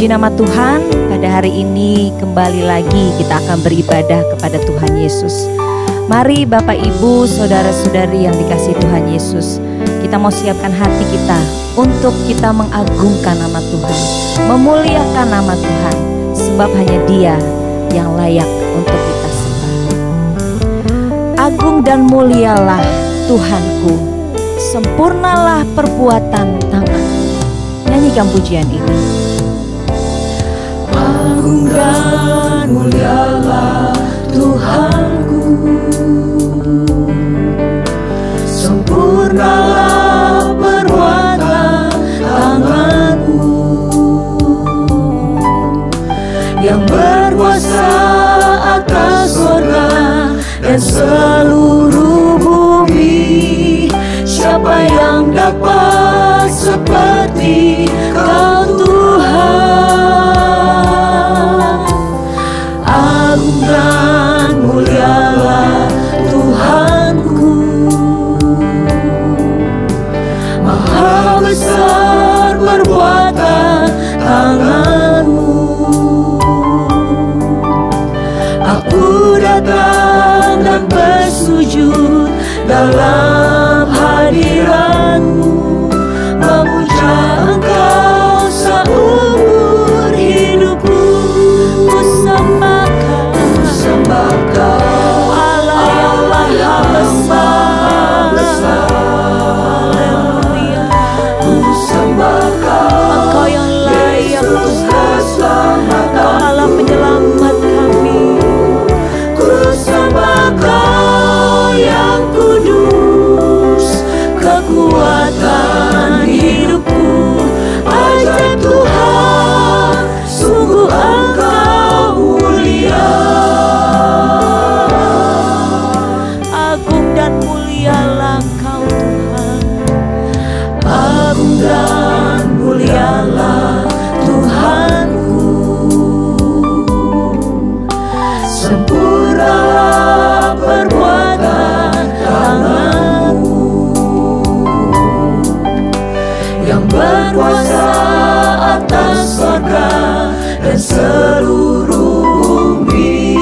Puji nama Tuhan, pada hari ini kembali lagi kita akan beribadah kepada Tuhan Yesus. Mari Bapak Ibu, saudara-saudari yang dikasihi Tuhan Yesus, kita mau siapkan hati kita untuk kita mengagungkan nama Tuhan, memuliakan nama Tuhan, sebab hanya Dia yang layak untuk kita sembah. Agung dan mulialah Tuhanku, sempurnalah perbuatan tangan-Mu. Nyanyikan pujian ini. Agung dan mulialah Tuhanku, sempurnalah perbuatan tangan-Mu, yang berkuasa atas surga dan seluruh bumi. Siapa yang dapat seperti Kau Tuhan? Agung dan mulialah Tuhanku, maha besar perbuatan tangan-Mu. Aku datang dan bersujud dalam hadirat-Mu, memuja Engkau seumur hidupku. Ku sembah Kau, Allah yang maha besar. Haleluya. Ku sembah Kau, Engkau yang layak Tuhan, Engkau Allah penyelamat kami. Ku sembah Kau yang kudus, kekuatan hidupku. Ajaib Tuhan, sungguh Engkau mulia. Agung dan mulialah Engkau Tuhan. Agung dan mulialah Tuhanku, sempurnalah perbuatan tangan-Mu, yang berkuasa atas surga dan seluruh bumi.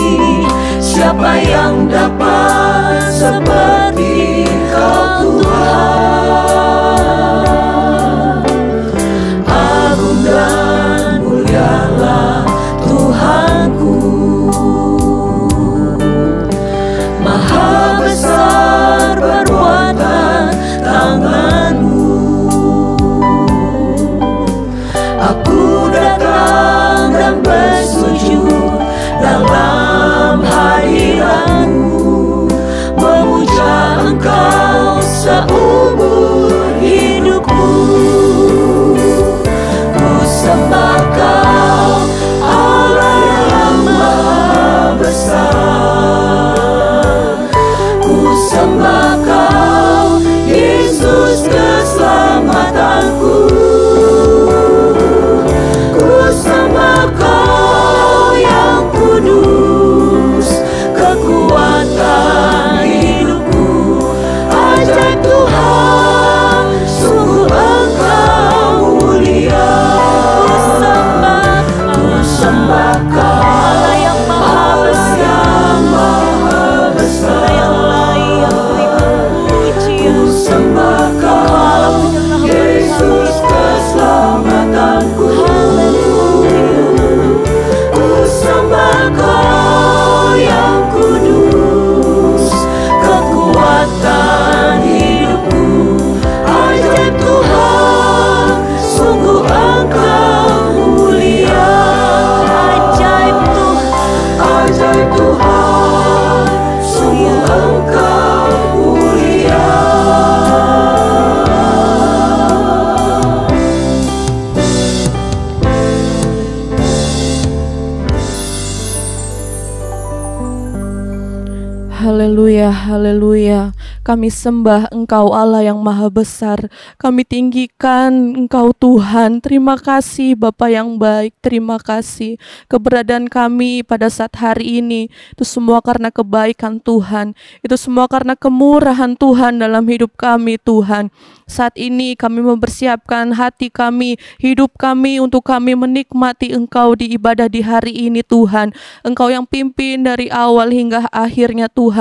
Siapa yang dapat seperti Kau Tuhan? Agung dan mulialah Tuhanku, maha besar perbuatan tangan-Mu. Aku datang dan bersujud dalam hadirat-Mu, memuja Engkau seumur hidupku. Ku sembah Kau, Allah yang maha besar. Ku sembah Kau, Yesus keselamatanku. Ku sembah Kau yang kudus, Haleluya, haleluya. Kami sembah Engkau Allah yang maha besar. Kami tinggikan Engkau Tuhan. Terima kasih Bapa yang baik. Terima kasih keberadaan kami pada saat hari ini. Itu semua karena kebaikan Tuhan. Itu semua karena kemurahan Tuhan dalam hidup kami Tuhan. Saat ini kami mempersiapkan hati kami, hidup kami untuk kami menikmati Engkau di ibadah di hari ini Tuhan. Engkau yang pimpin dari awal hingga akhirnya Tuhan.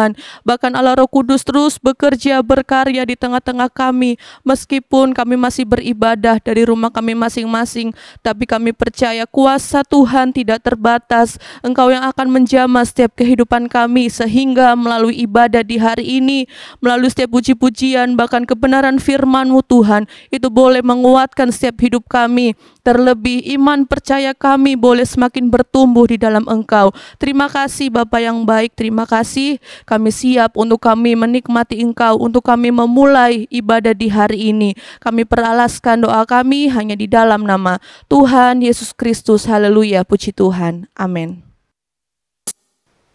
Bahkan Allah Roh Kudus terus bekerja berkarya di tengah-tengah kami. Meskipun kami masih beribadah dari rumah kami masing-masing, tapi kami percaya kuasa Tuhan tidak terbatas. Engkau yang akan menjamah setiap kehidupan kami, sehingga melalui ibadah di hari ini, melalui setiap puji-pujian, bahkan kebenaran firman-Mu Tuhan, itu boleh menguatkan setiap hidup kami. Terlebih iman percaya kami boleh semakin bertumbuh di dalam Engkau. Terima kasih Bapa yang baik, terima kasih. Kami siap untuk kami menikmati Engkau, untuk kami memulai ibadah di hari ini. Kami peralaskan doa kami hanya di dalam nama Tuhan Yesus Kristus. Haleluya, puji Tuhan. Amin.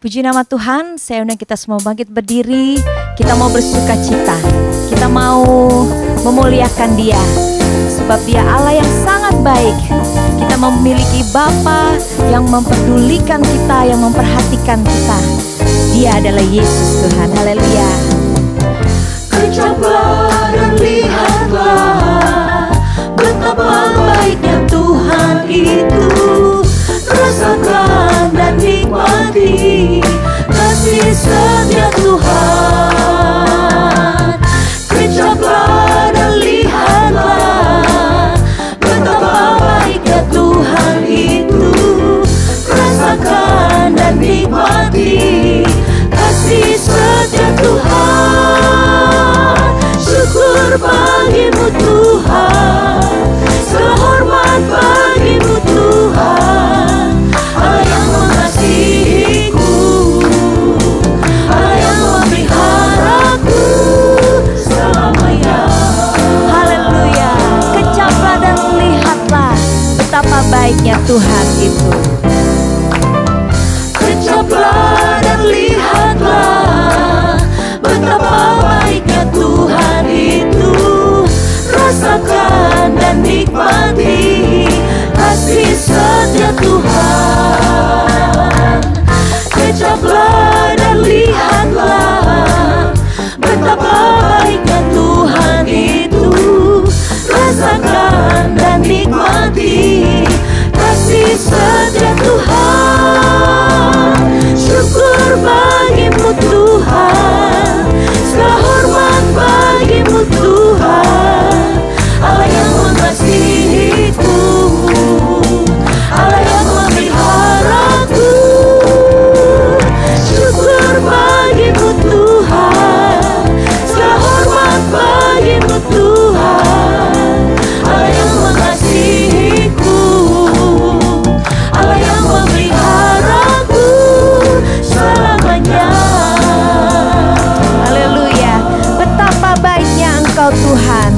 Puji nama Tuhan. Saya undang kita semua bangkit berdiri. Kita mau bersuka cita. Kita mau memuliakan Dia, sebab Dia Allah yang sangat baik. Kita memiliki Bapa yang memperdulikan kita, yang memperhatikan kita. Dia adalah Yesus Tuhan. Haleluya. Kejaplah dan lihatlah betapa baiknya Tuhan itu. Rasakan dan nikmati kasih setia Tuhan. Kejaplah dan lihatlah betapa baiknya Tuhan itu. Rasakan dan nikmati kasih setia Tuhan. Syukur bagimu Tuhan, segala hormat bagimu Tuhan. Allah yang mengasihiku, Allah yang memeliharaku selamanya. Haleluya. Kejaplah dan lihatlah betapa baiknya Tuhan itu. Kejaplah dan lihatlah betapa baiknya Tuhan itu. Rasakan dan nikmati kasih setia Tuhan. Kejaplah dan lihatlah betapa baiknya Tuhan itu. Rasakan dan nikmati kasih setia Tuhan. Syukur bagimu Tuhan, segala hormat bagimu Tuhan. Allah yang mengasihiku, Allah yang memeliharaku. Syukur bagimu Tuhan, segala hormat bagimu Tuhan. Allah yang mengasihiku, Allah yang memeliharaku selamanya. Haleluya. Betapa baiknya Engkau Tuhan.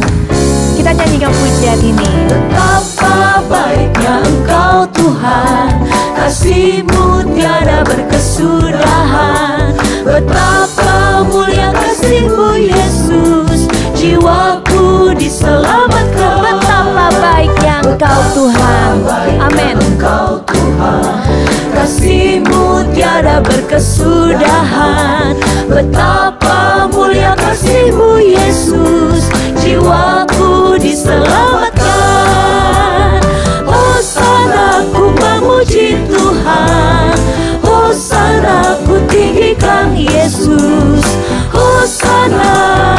Kita nyanyikan pujian ini. Betapa baiknya Engkau Tuhan, kasih-Mu tiada berkesudahan. Betapa mulia kasih-Mu Yesus, jiwaku diselamatkan. Betapa baiknya Engkau Tuhan. Amin. Engkau Tuhan, kasih-Mu tiada berkesudahan. Betapa mulia kasih-Mu Yesus, jiwaku diselamatkan. Hosana ku memuji Tuhan, Hosana ku tinggikan Yesus. Hosana,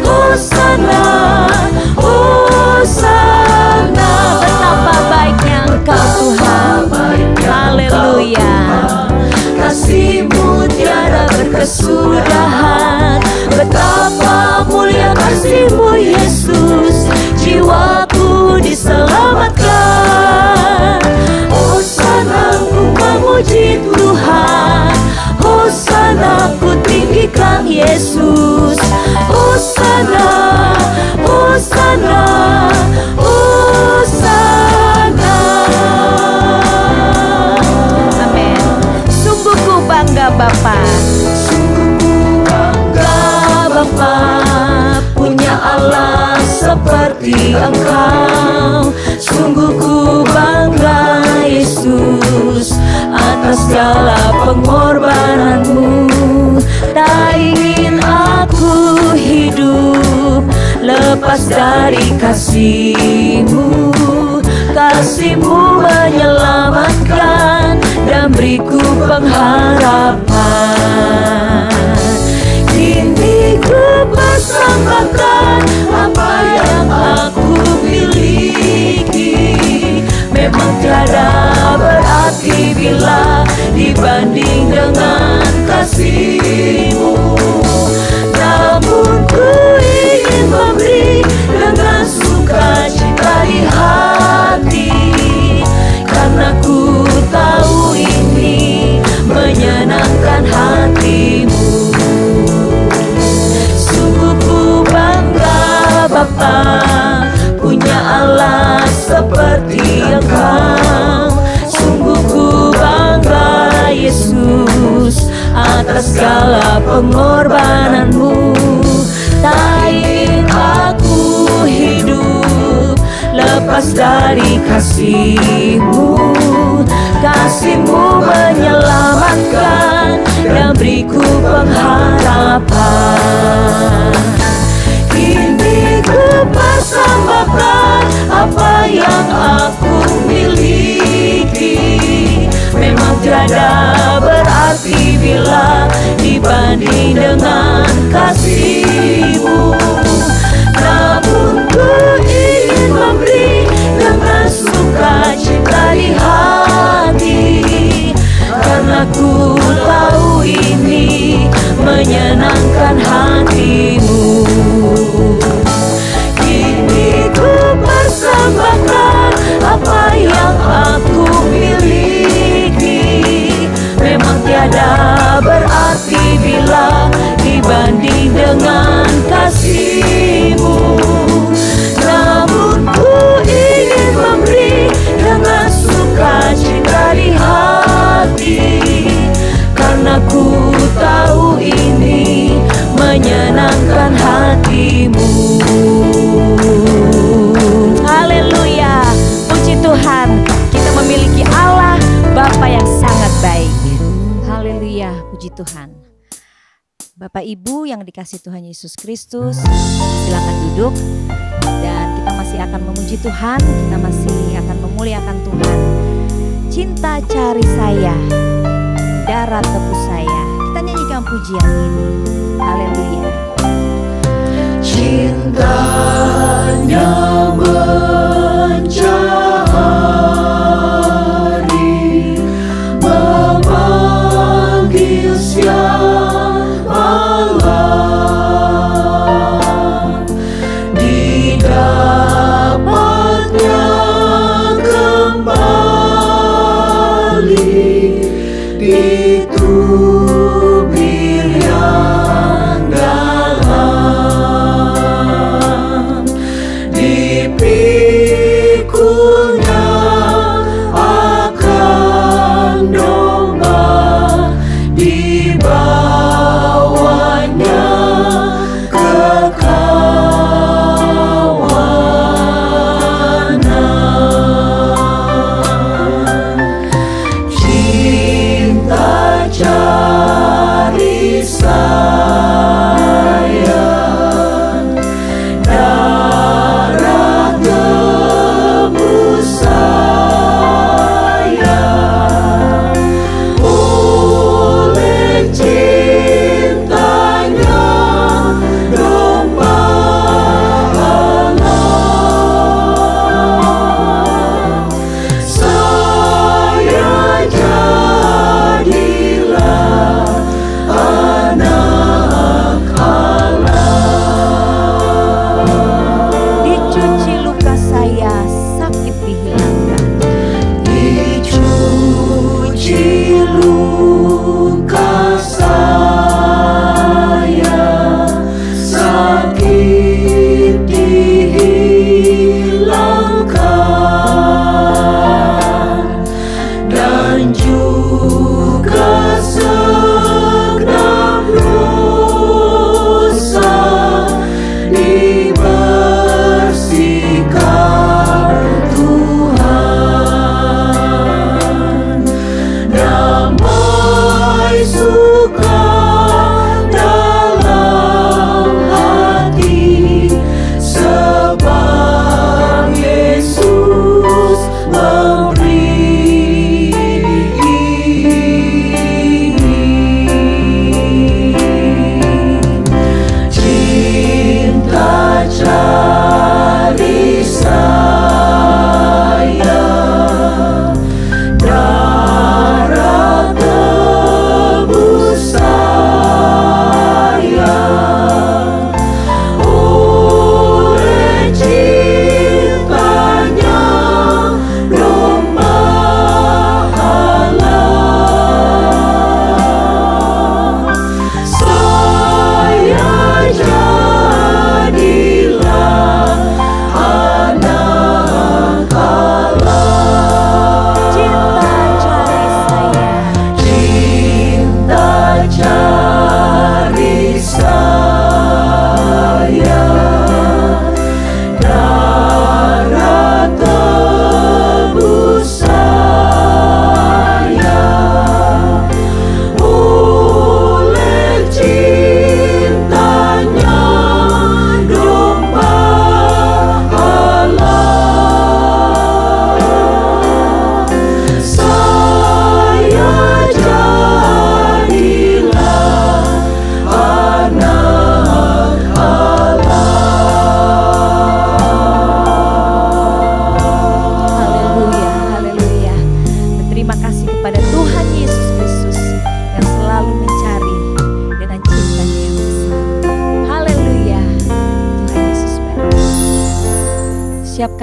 Hosana, Hosana. Betapa baiknya Engkau Tuhan. Haleluya. Kasih-Mu tiada berkesudahan. Betapa mulia kasih-Mu Yesus, jiwaku diselamatkan. Hosana ku memuji Tuhan, Hosana ku tinggikan Yesus. Hosana, Hosana, Hosana. Amin. Sungguh ku bangga Bapa. Sungguh ku seperti Engkau. Sungguh ku bangga Yesus atas segala pengorbananmu. Tak ingin aku hidup lepas dari kasih-Mu. Kasih-Mu menyelamatkan dan beriku pengharapan. Kini ku persembahkan apa yang aku miliki. Memang tiada berarti bila dibanding dengan kasih-Mu. Namun ku ingin memberi dengan sukacita di hati, karena ku tahu ini menyenangkan hati-Mu. Sungguh ku bangga Bapa punya Allah seperti Engkau. Sungguh ku bangga Yesus atas segala pengorbananmu. Tak ingin aku hidup lepas dari kasih-Mu. Kasih-Mu menyelamatkan dan beriku pengharapan. Kini ku persembahkan apa yang aku miliki. Memang tiada berarti bila dibanding dengan kasih-Mu. Namun ku ingin memberi dengan sukacita di hati, karena ku tahu ini menyenangkan hati-Mu. Kini ku persembahkan apa yang aku miliki. Memang tiada berarti bila dibanding dengan kasih-Mu. Namun ku ingin memberi dengan sukacita di hati, karena ku tahu ini menyenangkan hati-Mu. Haleluya, puji Tuhan, kita memiliki Allah Bapa yang sangat baik. Haleluya, puji Tuhan. Bapak Ibu yang dikasihi Tuhan Yesus Kristus, silakan duduk. Dan kita masih akan memuji Tuhan, kita masih akan memuliakan Tuhan. Cinta cari saya, darat tebus saya. Kita nyanyikan pujian ini. Haleluya. Cintanya mencari, memanggil siapalah, didapatnya kembali di tubir yang dalam, dipikunya akan domba, dibawanya kekawanan. Cinta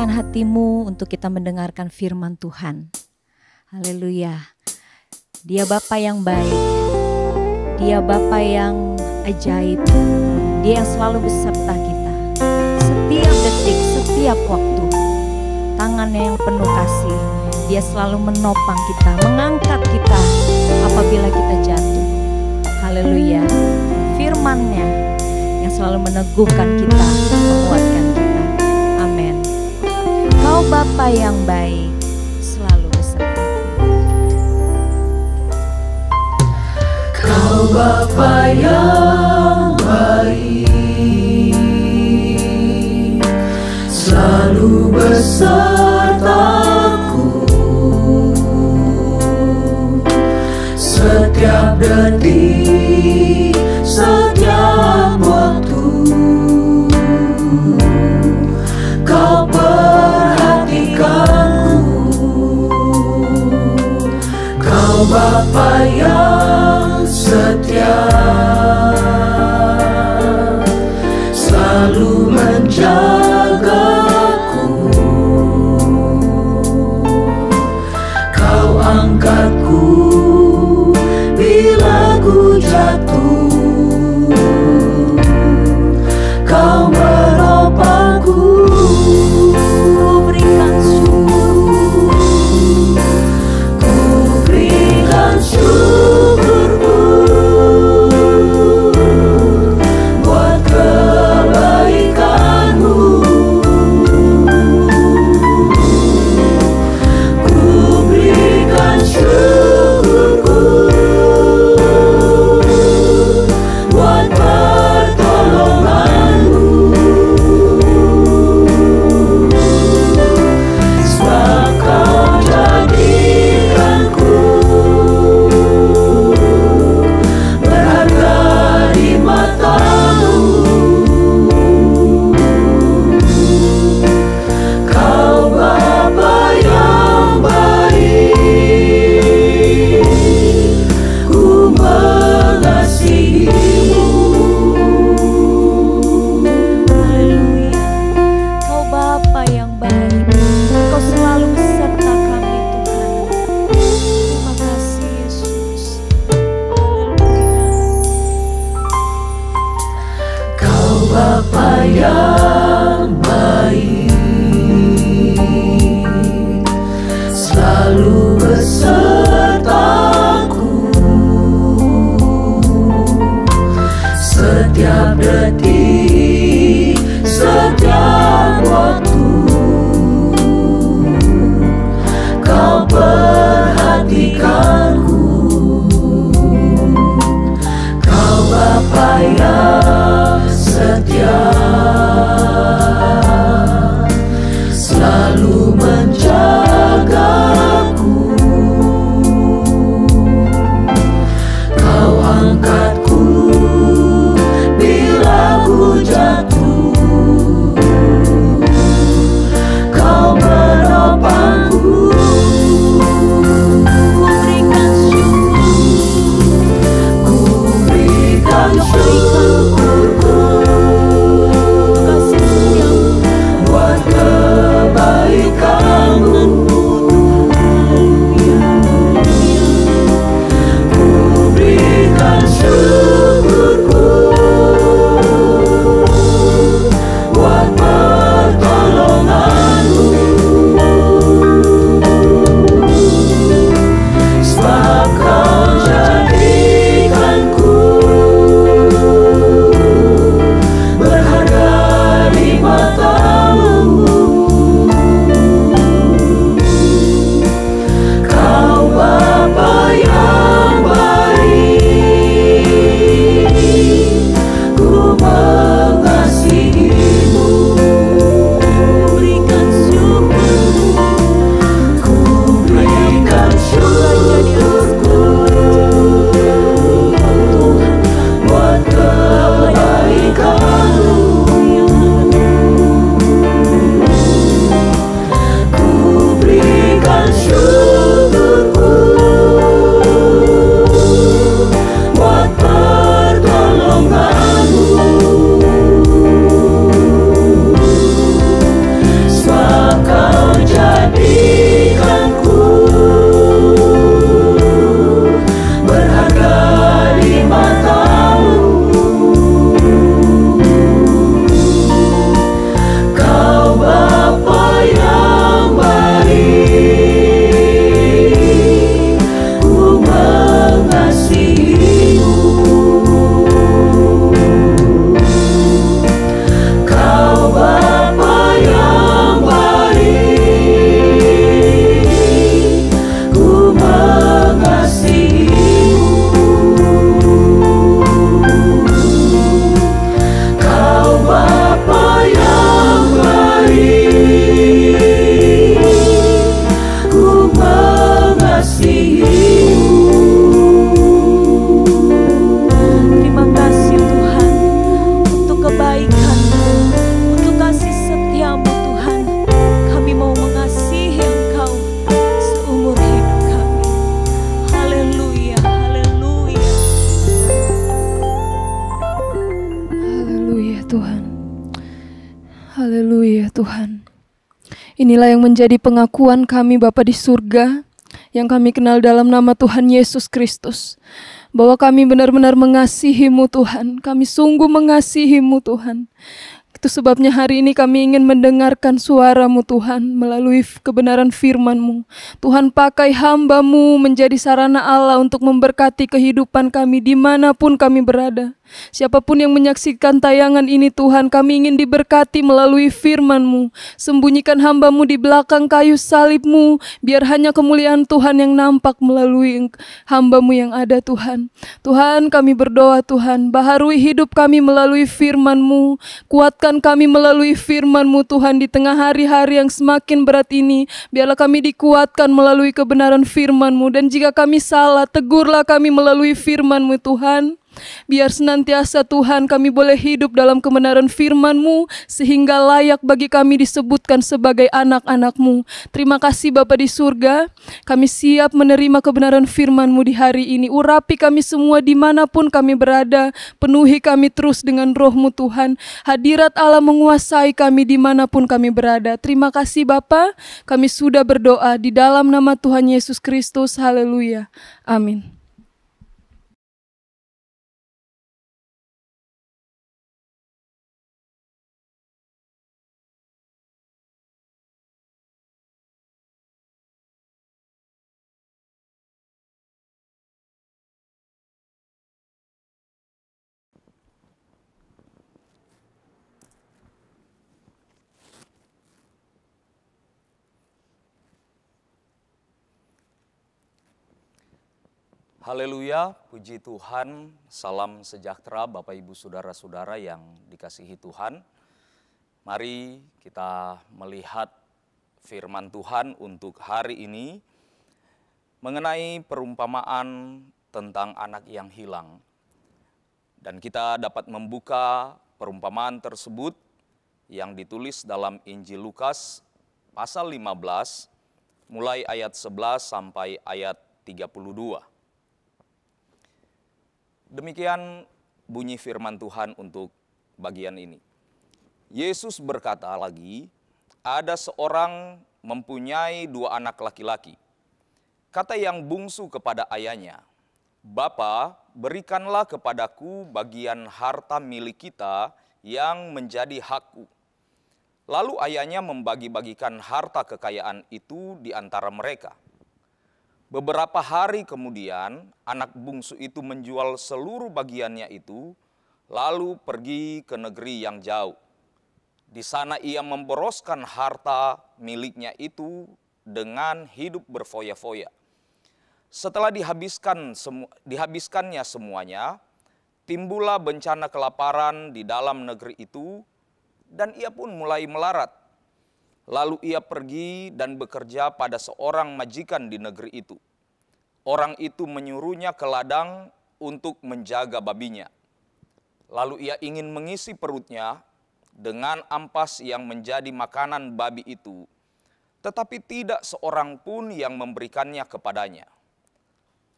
siapkan hatimu untuk kita mendengarkan firman Tuhan. Haleluya. Dia Bapa yang baik, Dia Bapa yang ajaib, Dia yang selalu beserta kita setiap detik, setiap waktu. Tangannya yang penuh kasih, Dia selalu menopang kita, mengangkat kita apabila kita jatuh. Haleluya. Firman-Nya yang selalu meneguhkan kita, menguatkan kita. Amin. Kau Bapa yang baik, selalu beserta. Kau Bapa yang baik, selalu besertaku. Setiap detik, setiap waktu, Kau perhatikanku. Kau Bapa yang setia, selalu menjagaku. Kau angkatku bila ku jatuh. Kau menopangku. Ku berikan syukur, ku berikan syukurku. Tuhan. Inilah yang menjadi pengakuan kami Bapa di surga, yang kami kenal dalam nama Tuhan Yesus Kristus, bahwa kami benar-benar mengasihi-Mu Tuhan. Kami sungguh mengasihi-Mu Tuhan. Itu sebabnya hari ini kami ingin mendengarkan suara-Mu Tuhan melalui kebenaran firman-Mu. Tuhan, pakai hamba-Mu menjadi sarana Allah untuk memberkati kehidupan kami dimanapun kami berada. Siapapun yang menyaksikan tayangan ini Tuhan, kami ingin diberkati melalui firman-Mu. Sembunyikan hamba-Mu di belakang kayu salib-Mu, biar hanya kemuliaan Tuhan yang nampak melalui hamba-Mu yang ada Tuhan. Tuhan, kami berdoa Tuhan, baharui hidup kami melalui firman-Mu. Kuatkan kami melalui firman-Mu Tuhan di tengah hari-hari yang semakin berat ini. Biarlah kami dikuatkan melalui kebenaran firman-Mu. Dan jika kami salah, tegurlah kami melalui firman-Mu Tuhan. Biar senantiasa Tuhan kami boleh hidup dalam kebenaran firman-Mu, sehingga layak bagi kami disebutkan sebagai anak-anak-Mu. Terima kasih Bapa di surga, kami siap menerima kebenaran firman-Mu di hari ini. Urapi kami semua dimanapun kami berada, penuhi kami terus dengan Roh-Mu Tuhan. Hadirat Allah menguasai kami dimanapun kami berada. Terima kasih Bapa, kami sudah berdoa di dalam nama Tuhan Yesus Kristus. Haleluya. Amin. Haleluya, puji Tuhan, salam sejahtera Bapak Ibu Saudara-saudara yang dikasihi Tuhan. Mari kita melihat firman Tuhan untuk hari ini mengenai perumpamaan tentang anak yang hilang. Dan kita dapat membuka perumpamaan tersebut yang ditulis dalam Injil Lukas pasal 15 mulai ayat 11 sampai ayat 32. Demikian bunyi firman Tuhan untuk bagian ini. Yesus berkata lagi, ada seorang mempunyai 2 anak laki-laki. Kata yang bungsu kepada ayahnya, "Bapa, berikanlah kepadaku bagian harta milik kita yang menjadi hakku." Lalu ayahnya membagi-bagikan harta kekayaan itu di antara mereka. Beberapa hari kemudian, anak bungsu itu menjual seluruh bagiannya itu, lalu pergi ke negeri yang jauh. Di sana ia memboroskan harta miliknya itu dengan hidup berfoya-foya. Setelah dihabiskannya semuanya, timbullah bencana kelaparan di dalam negeri itu, dan ia pun mulai melarat. Lalu ia pergi dan bekerja pada seorang majikan di negeri itu. Orang itu menyuruhnya ke ladang untuk menjaga babinya. Lalu ia ingin mengisi perutnya dengan ampas yang menjadi makanan babi itu, tetapi tidak seorang pun yang memberikannya kepadanya.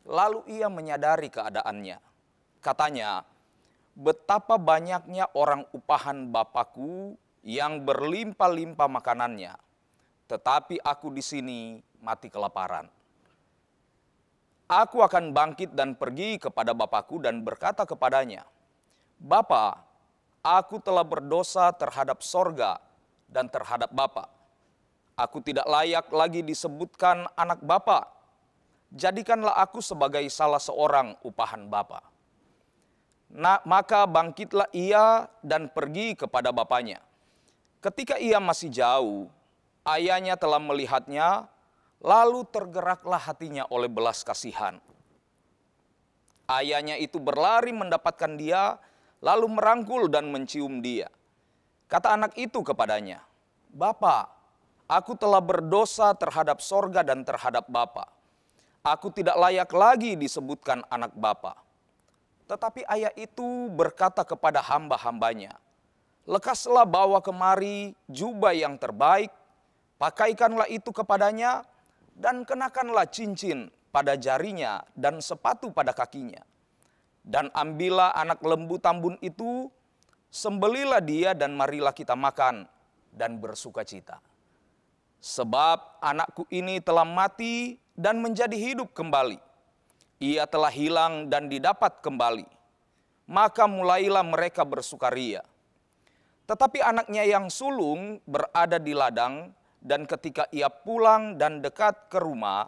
Lalu ia menyadari keadaannya. Katanya, "Betapa banyaknya orang upahan Bapakku yang berlimpah-limpah makanannya, tetapi aku di sini mati kelaparan. Aku akan bangkit dan pergi kepada Bapakku dan berkata kepadanya, Bapa, aku telah berdosa terhadap sorga dan terhadap Bapa. Aku tidak layak lagi disebutkan anak Bapa. Jadikanlah aku sebagai salah seorang upahan Bapa." Maka bangkitlah ia dan pergi kepada bapaknya. Ketika ia masih jauh, ayahnya telah melihatnya, lalu tergeraklah hatinya oleh belas kasihan. Ayahnya itu berlari mendapatkan dia, lalu merangkul dan mencium dia. Kata anak itu kepadanya, "Bapa, aku telah berdosa terhadap sorga dan terhadap Bapa. Aku tidak layak lagi disebutkan anak Bapa." Tetapi ayah itu berkata kepada hamba-hambanya, "Lekaslah bawa kemari jubah yang terbaik, pakaikanlah itu kepadanya, dan kenakanlah cincin pada jarinya dan sepatu pada kakinya. Dan ambillah anak lembu tambun itu, sembelilah dia dan marilah kita makan. dan bersukacita. Sebab anakku ini telah mati dan menjadi hidup kembali. Ia telah hilang dan didapat kembali. Maka mulailah mereka bersukaria. Tetapi anaknya yang sulung berada di ladang, dan ketika ia pulang dan dekat ke rumah,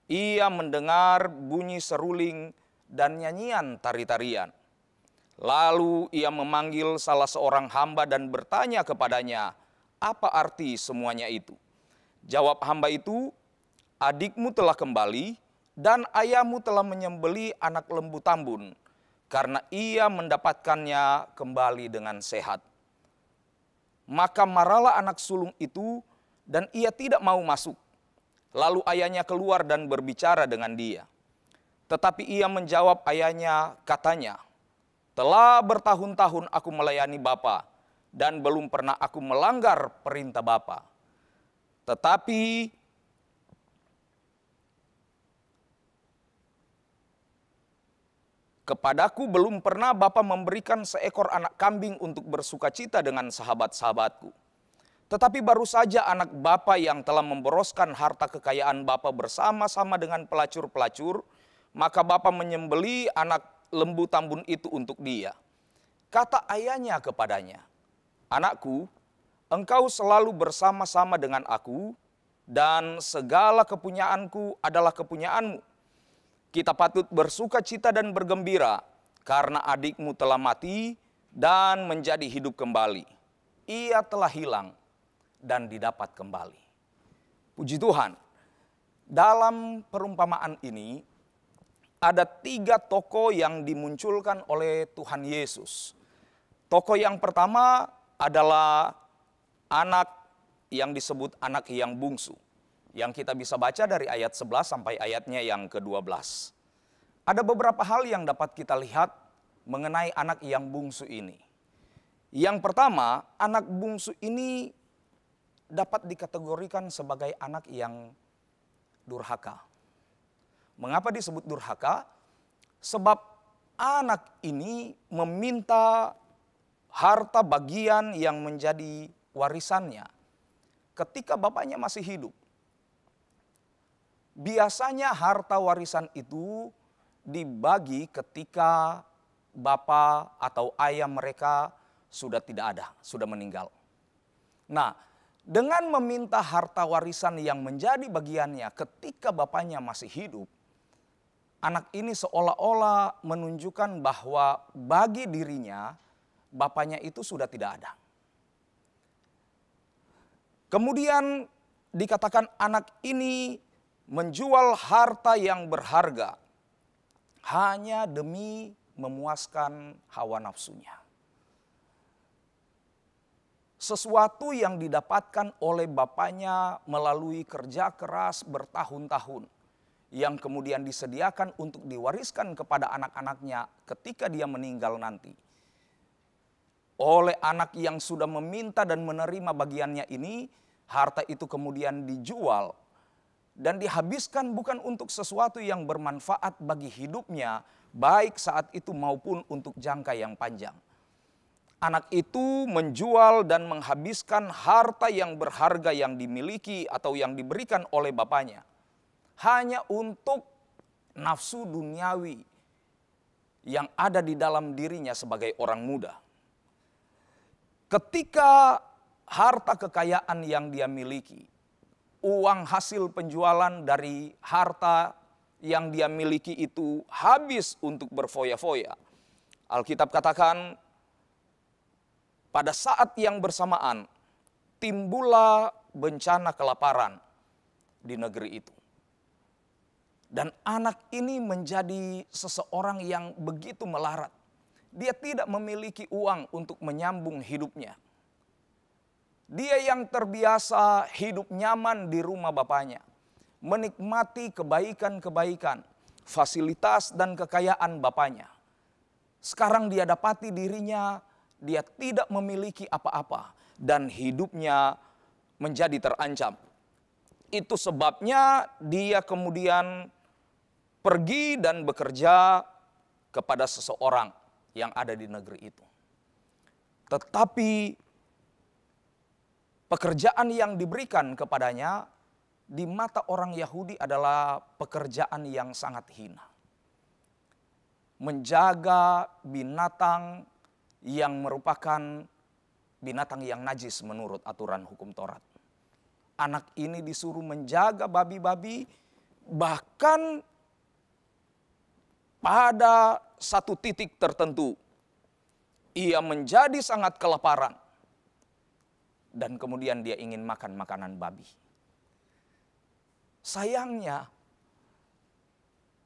ia mendengar bunyi seruling dan nyanyian tari-tarian. Lalu ia memanggil salah seorang hamba dan bertanya kepadanya, apa arti semuanya itu? Jawab hamba itu, adikmu telah kembali dan ayahmu telah menyembeli anak lembu tambun, karena ia mendapatkannya kembali dengan sehat. Maka marahlah anak sulung itu dan ia tidak mau masuk. Lalu ayahnya keluar dan berbicara dengan dia. Tetapi ia menjawab ayahnya, katanya, telah bertahun-tahun aku melayani Bapa dan belum pernah aku melanggar perintah Bapa. Tetapi kepadaku belum pernah Bapa memberikan seekor anak kambing untuk bersukacita dengan sahabat-sahabatku. Tetapi baru saja anak Bapa yang telah memboroskan harta kekayaan Bapa bersama-sama dengan pelacur-pelacur, maka Bapa menyembeli anak lembu tambun itu untuk dia. Kata ayahnya kepadanya, anakku, engkau selalu bersama-sama dengan aku, dan segala kepunyaanku adalah kepunyaanmu. Kita patut bersuka cita dan bergembira, karena adikmu telah mati dan menjadi hidup kembali. Ia telah hilang dan didapat kembali. Puji Tuhan, dalam perumpamaan ini ada 3 tokoh yang dimunculkan oleh Tuhan Yesus. Tokoh yang pertama adalah anak yang disebut anak yang bungsu, yang kita bisa baca dari ayat 11 sampai ayatnya yang ke-12. Ada beberapa hal yang dapat kita lihat mengenai anak yang bungsu ini. Yang pertama, anak bungsu ini dapat dikategorikan sebagai anak yang durhaka. Mengapa disebut durhaka? Sebab anak ini meminta harta bagian yang menjadi warisannya ketika bapaknya masih hidup. Biasanya harta warisan itu dibagi ketika bapak atau ayah mereka sudah tidak ada, sudah meninggal. Nah, dengan meminta harta warisan yang menjadi bagiannya ketika bapaknya masih hidup, anak ini seolah-olah menunjukkan bahwa bagi dirinya bapaknya itu sudah tidak ada. Kemudian dikatakan anak ini menjual harta yang berharga hanya demi memuaskan hawa nafsunya. Sesuatu yang didapatkan oleh bapaknya melalui kerja keras bertahun-tahun, yang kemudian disediakan untuk diwariskan kepada anak-anaknya ketika dia meninggal nanti. Oleh anak yang sudah meminta dan menerima bagiannya ini, harta itu kemudian dijual dan dihabiskan bukan untuk sesuatu yang bermanfaat bagi hidupnya, baik saat itu maupun untuk jangka yang panjang. Anak itu menjual dan menghabiskan harta yang berharga yang dimiliki atau yang diberikan oleh bapaknya hanya untuk nafsu duniawi yang ada di dalam dirinya sebagai orang muda. Ketika harta kekayaan yang dia miliki, uang hasil penjualan dari harta yang dia miliki itu habis untuk berfoya-foya, Alkitab katakan pada saat yang bersamaan timbullah bencana kelaparan di negeri itu. Dan anak ini menjadi seseorang yang begitu melarat. Dia tidak memiliki uang untuk menyambung hidupnya. Dia yang terbiasa hidup nyaman di rumah bapaknya, menikmati kebaikan-kebaikan, fasilitas dan kekayaan bapaknya. Sekarang dia dapati dirinya, dia tidak memiliki apa-apa dan hidupnya menjadi terancam. Itu sebabnya dia kemudian pergi dan bekerja kepada seseorang yang ada di negeri itu. Tetapi pekerjaan yang diberikan kepadanya di mata orang Yahudi adalah pekerjaan yang sangat hina. Menjaga binatang yang merupakan binatang yang najis menurut aturan hukum Taurat. Anak ini disuruh menjaga babi-babi, bahkan pada satu titik tertentu ia menjadi sangat kelaparan. Dan kemudian dia ingin makan makanan babi. Sayangnya,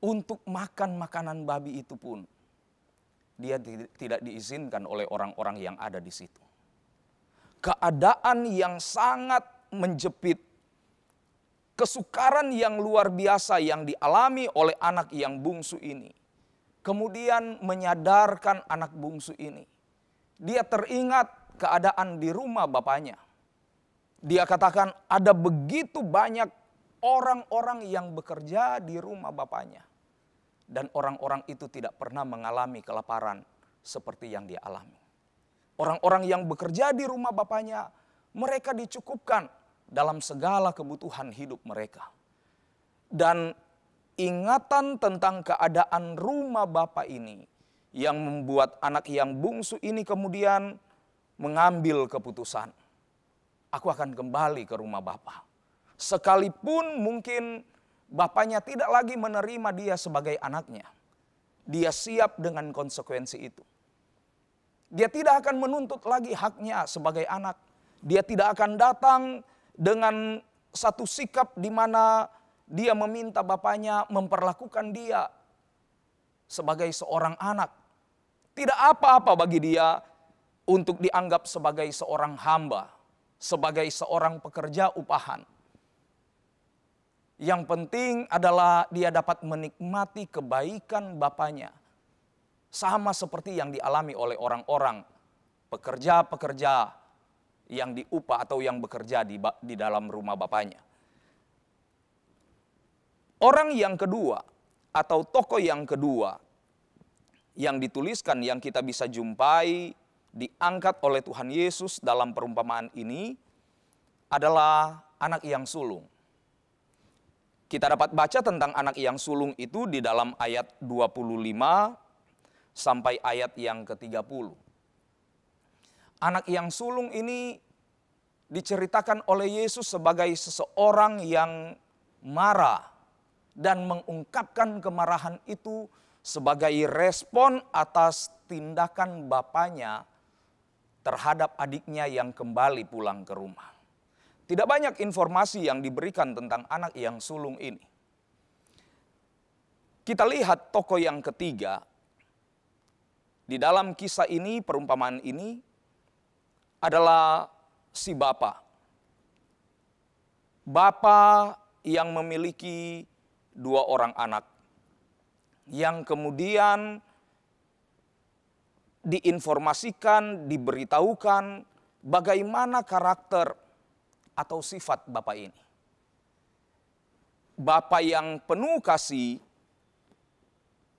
untuk makan makanan babi itu pun dia tidak diizinkan oleh orang-orang yang ada di situ. Keadaan yang sangat menjepit, kesukaran yang luar biasa yang dialami oleh anak yang bungsu ini, kemudian menyadarkan anak bungsu ini. Dia teringat keadaan di rumah bapaknya. Dia katakan ada begitu banyak orang-orang yang bekerja di rumah bapaknya. Dan orang-orang itu tidak pernah mengalami kelaparan seperti yang dia alami. Orang-orang yang bekerja di rumah bapaknya, mereka dicukupkan dalam segala kebutuhan hidup mereka. Dan ingatan tentang keadaan rumah bapak ini yang membuat anak yang bungsu ini kemudian mengambil keputusan. Aku akan kembali ke rumah bapak. Sekalipun mungkin bapaknya tidak lagi menerima dia sebagai anaknya. Dia siap dengan konsekuensi itu. Dia tidak akan menuntut lagi haknya sebagai anak. Dia tidak akan datang dengan satu sikap di mana dia meminta bapaknya memperlakukan dia sebagai seorang anak. Tidak apa-apa bagi dia untuk dianggap sebagai seorang hamba, sebagai seorang pekerja upahan. Yang penting adalah dia dapat menikmati kebaikan bapaknya. Sama seperti yang dialami oleh orang-orang pekerja-pekerja yang diupah atau yang bekerja di dalam rumah bapaknya. Orang yang kedua atau tokoh yang kedua yang dituliskan yang kita bisa jumpai diangkat oleh Tuhan Yesus dalam perumpamaan ini adalah anak yang sulung. Kita dapat baca tentang anak yang sulung itu di dalam ayat 25 sampai ayat yang ke-30. Anak yang sulung ini diceritakan oleh Yesus sebagai seseorang yang marah dan mengungkapkan kemarahan itu sebagai respon atas tindakan bapaknya terhadap adiknya yang kembali pulang ke rumah. Tidak banyak informasi yang diberikan tentang anak yang sulung ini. Kita lihat tokoh yang ketiga. Di dalam kisah ini, perumpamaan ini adalah si bapa. Bapa yang memiliki 2 orang anak. Yang kemudian diinformasikan, diberitahukan bagaimana karakter atau sifat bapak ini. Bapak yang penuh kasih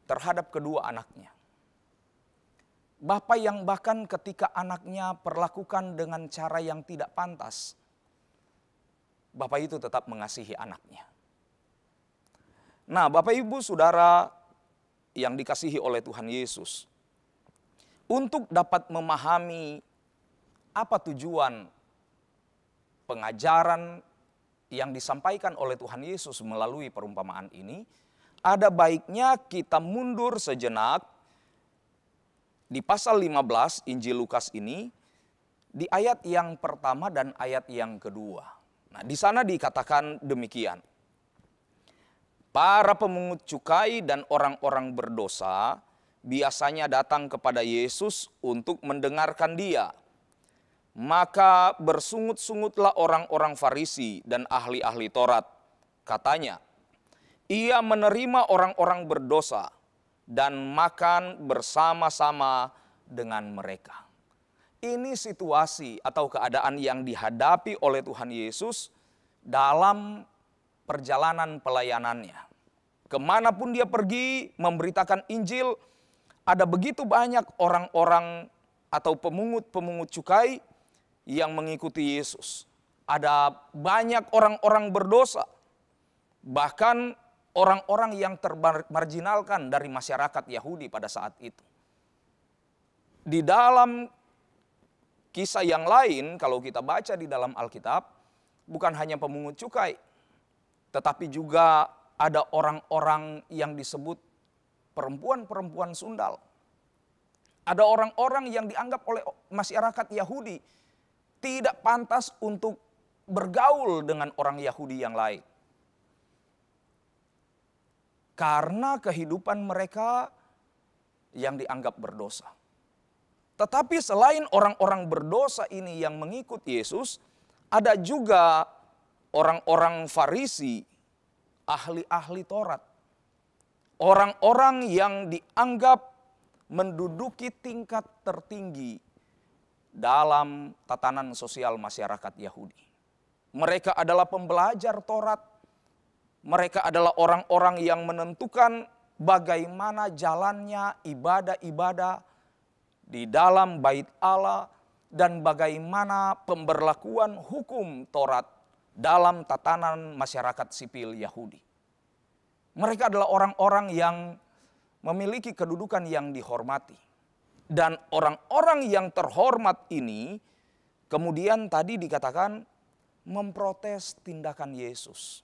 terhadap kedua anaknya. Bapak yang bahkan ketika anaknya perlakukan dengan cara yang tidak pantas, bapak itu tetap mengasihi anaknya. Nah, Bapak Ibu Saudara yang dikasihi oleh Tuhan Yesus, untuk dapat memahami apa tujuan pengajaran yang disampaikan oleh Tuhan Yesus melalui perumpamaan ini, ada baiknya kita mundur sejenak di pasal 15 Injil Lukas ini, di ayat yang pertama dan ayat yang kedua. Nah, di sana dikatakan demikian. Para pemungut cukai dan orang-orang berdosa biasanya datang kepada Yesus untuk mendengarkan dia. Maka bersungut-sungutlah orang-orang Farisi dan ahli-ahli Taurat. Katanya, ia menerima orang-orang berdosa dan makan bersama-sama dengan mereka. Ini situasi atau keadaan yang dihadapi oleh Tuhan Yesus dalam perjalanan pelayanannya. Kemanapun dia pergi memberitakan Injil, ada begitu banyak orang-orang atau pemungut-pemungut cukai yang mengikuti Yesus. ada banyak orang-orang berdosa, bahkan orang-orang yang termarginalkan dari masyarakat Yahudi pada saat itu. Di dalam kisah yang lain, kalau kita baca di dalam Alkitab, bukan hanya pemungut cukai, tetapi juga ada orang-orang yang disebut perempuan-perempuan sundal. Ada orang-orang yang dianggap oleh masyarakat Yahudi tidak pantas untuk bergaul dengan orang Yahudi yang lain. Karena kehidupan mereka yang dianggap berdosa. Tetapi selain orang-orang berdosa ini yang mengikut Yesus, ada juga orang-orang Farisi, ahli-ahli Taurat. Orang-orang yang dianggap menduduki tingkat tertinggi dalam tatanan sosial masyarakat Yahudi. Mereka adalah pembelajar Taurat. Mereka adalah orang-orang yang menentukan bagaimana jalannya ibadah-ibadah di dalam bait Allah dan bagaimana pemberlakuan hukum Taurat dalam tatanan masyarakat sipil Yahudi. Mereka adalah orang-orang yang memiliki kedudukan yang dihormati. Dan orang-orang yang terhormat ini kemudian tadi dikatakan memprotes tindakan Yesus.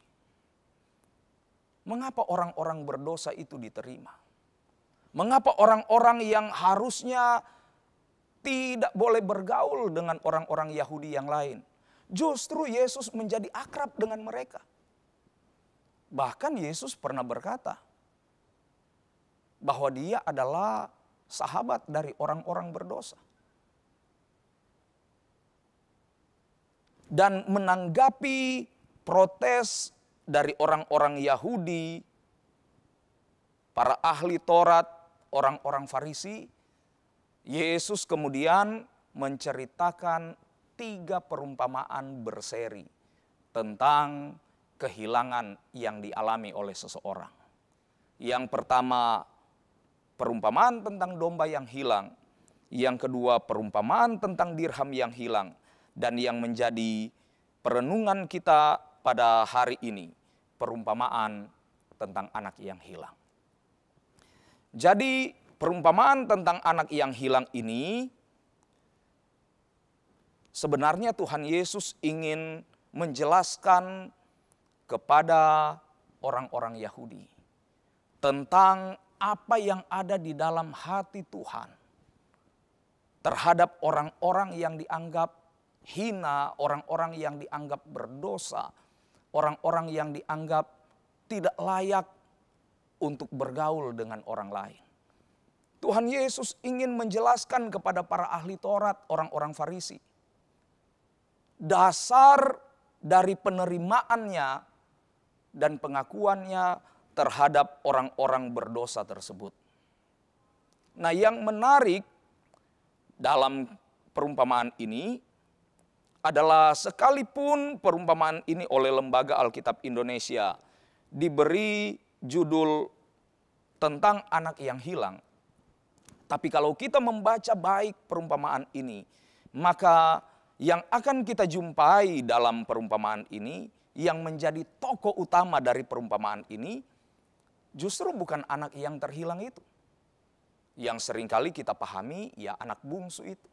Mengapa orang-orang berdosa itu diterima? Mengapa orang-orang yang harusnya tidak boleh bergaul dengan orang-orang Yahudi yang lain, justru Yesus menjadi akrab dengan mereka? Bahkan Yesus pernah berkata bahwa dia adalah sahabat dari orang-orang berdosa. Dan menanggapi protes dari orang-orang Yahudi, para ahli Taurat, orang-orang Farisi, Yesus kemudian menceritakan 3 perumpamaan berseri tentang kehilangan yang dialami oleh seseorang. Yang pertama, perumpamaan tentang domba yang hilang. Yang kedua, perumpamaan tentang dirham yang hilang. Dan yang menjadi perenungan kita pada hari ini, perumpamaan tentang anak yang hilang. Jadi perumpamaan tentang anak yang hilang ini sebenarnya Tuhan Yesus ingin menjelaskan kepada orang-orang Yahudi tentang apa yang ada di dalam hati Tuhan terhadap orang-orang yang dianggap hina, orang-orang yang dianggap berdosa, orang-orang yang dianggap tidak layak untuk bergaul dengan orang lain. Tuhan Yesus ingin menjelaskan kepada para ahli Taurat, orang-orang Farisi, dasar dari penerimaannya dan pengakuannya terhadap orang-orang berdosa tersebut. Nah, yang menarik dalam perumpamaan ini adalah sekalipun perumpamaan ini oleh Lembaga Alkitab Indonesia diberi judul tentang anak yang hilang, tapi kalau kita membaca baik perumpamaan ini, maka yang akan kita jumpai dalam perumpamaan ini, yang menjadi tokoh utama dari perumpamaan ini, justru bukan anak yang terhilang itu. Yang seringkali kita pahami, ya anak bungsu itu.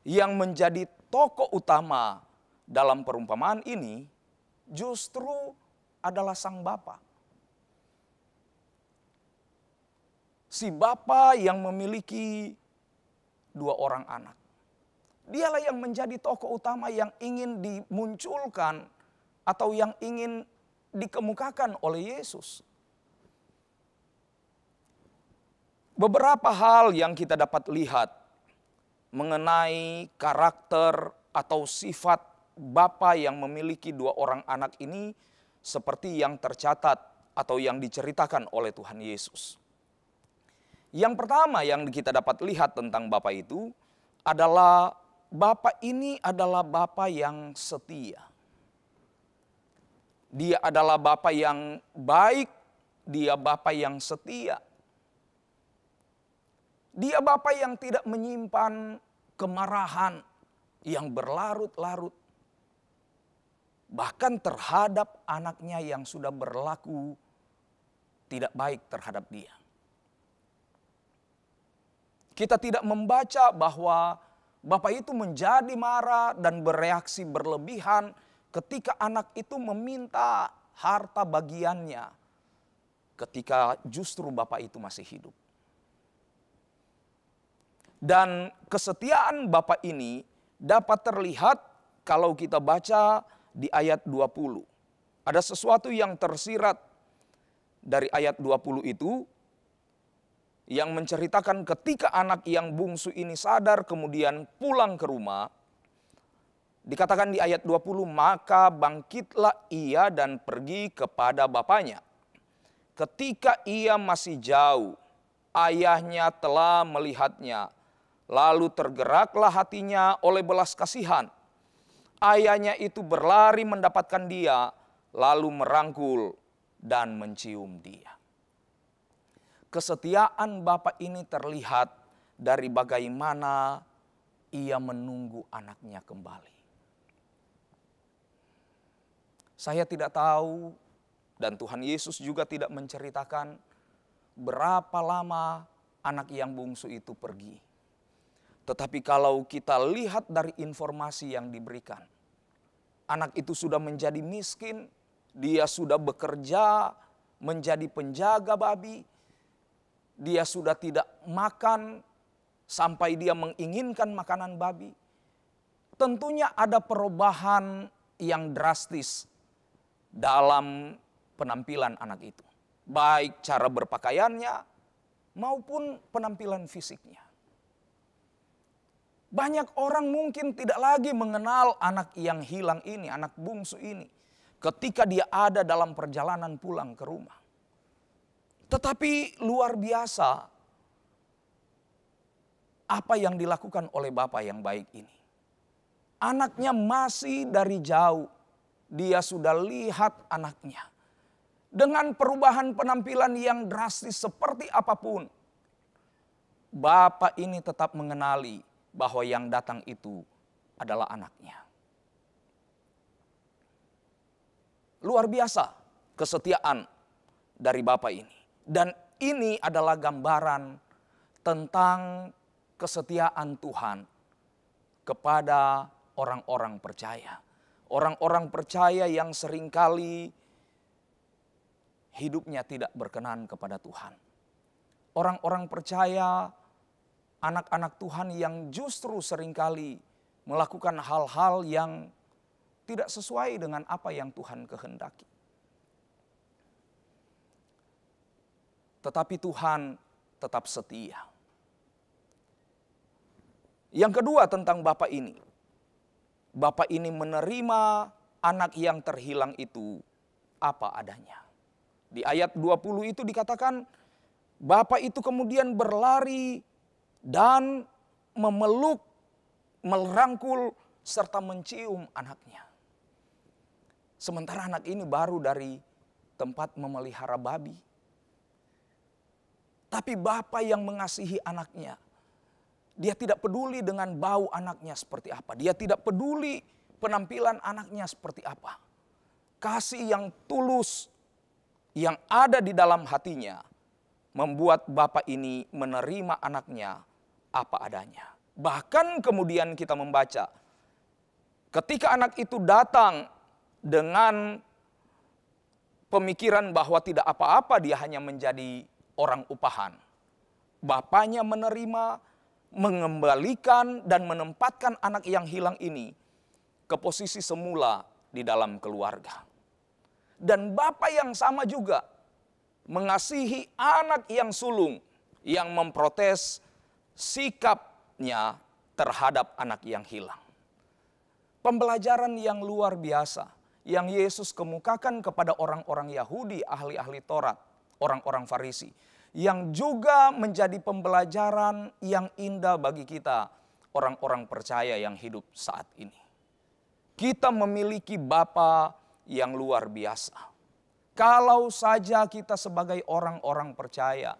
Yang menjadi tokoh utama dalam perumpamaan ini, justru adalah sang bapa. Si bapa yang memiliki 2 orang anak. Dialah yang menjadi tokoh utama yang ingin dimunculkan atau yang ingin dikemukakan oleh Yesus. Beberapa hal yang kita dapat lihat mengenai karakter atau sifat bapa yang memiliki 2 orang anak ini seperti yang tercatat atau yang diceritakan oleh Tuhan Yesus. Yang pertama yang kita dapat lihat tentang bapa itu adalah bapa ini adalah bapa yang setia. Dia adalah bapa yang baik, dia bapa yang setia. Dia bapa yang tidak menyimpan kemarahan yang berlarut-larut. bahkan terhadap anaknya yang sudah berlaku tidak baik terhadap dia. Kita tidak membaca bahwa bapak itu menjadi marah dan bereaksi berlebihan ketika anak itu meminta harta bagiannya ketika justru bapak itu masih hidup. Dan kesetiaan bapak ini dapat terlihat kalau kita baca di ayat 20. Ada sesuatu yang tersirat dari ayat 20 itu yang menceritakan ketika anak yang bungsu ini sadar kemudian pulang ke rumah. Dikatakan di ayat 20, maka bangkitlah ia dan pergi kepada bapaknya. Ketika ia masih jauh, ayahnya telah melihatnya. Lalu tergeraklah hatinya oleh belas kasihan. Ayahnya itu berlari mendapatkan dia, lalu merangkul dan mencium dia. Kesetiaan bapak ini terlihat dari bagaimana ia menunggu anaknya kembali. Saya tidak tahu dan Tuhan Yesus juga tidak menceritakan berapa lama anak yang bungsu itu pergi. Tetapi kalau kita lihat dari informasi yang diberikan, anak itu sudah menjadi miskin, dia sudah bekerja menjadi penjaga babi, dia sudah tidak makan sampai dia menginginkan makanan babi. Tentunya ada perubahan yang drastis dalam penampilan anak itu. Baik cara berpakaiannya maupun penampilan fisiknya. Banyak orang mungkin tidak lagi mengenal anak yang hilang ini, anak bungsu ini, ketika dia ada dalam perjalanan pulang ke rumah. Tetapi luar biasa apa yang dilakukan oleh bapak yang baik ini. Anaknya masih dari jauh, dia sudah lihat anaknya. Dengan perubahan penampilan yang drastis seperti apapun, bapak ini tetap mengenali bahwa yang datang itu adalah anaknya. Luar biasa kesetiaan dari bapak ini. Dan ini adalah gambaran tentang kesetiaan Tuhan kepada orang-orang percaya. Orang-orang percaya yang seringkali hidupnya tidak berkenan kepada Tuhan. Orang-orang percaya, anak-anak Tuhan yang justru seringkali melakukan hal-hal yang tidak sesuai dengan apa yang Tuhan kehendaki. Tetapi Tuhan tetap setia. Yang kedua tentang bapak ini. Bapak ini menerima anak yang terhilang itu apa adanya. Di ayat 20 itu dikatakan, bapak itu kemudian berlari dan memeluk, merangkul, serta mencium anaknya. Sementara anak ini baru dari tempat memelihara babi. Tapi bapak yang mengasihi anaknya, dia tidak peduli dengan bau anaknya seperti apa. Dia tidak peduli penampilan anaknya seperti apa. Kasih yang tulus yang ada di dalam hatinya membuat bapak ini menerima anaknya apa adanya. Bahkan kemudian kita membaca, ketika anak itu datang dengan pemikiran bahwa tidak apa-apa dia hanya menjadi orang upahan, bapaknya menerima, mengembalikan dan menempatkan anak yang hilang ini ke posisi semula di dalam keluarga. Dan bapak yang sama juga mengasihi anak yang sulung yang memprotes sikapnya terhadap anak yang hilang. Pembelajaran yang luar biasa yang Yesus kemukakan kepada orang-orang Yahudi, ahli-ahli Taurat, orang-orang Farisi, yang juga menjadi pembelajaran yang indah bagi kita, orang-orang percaya yang hidup saat ini. Kita memiliki Bapa yang luar biasa. Kalau saja kita sebagai orang-orang percaya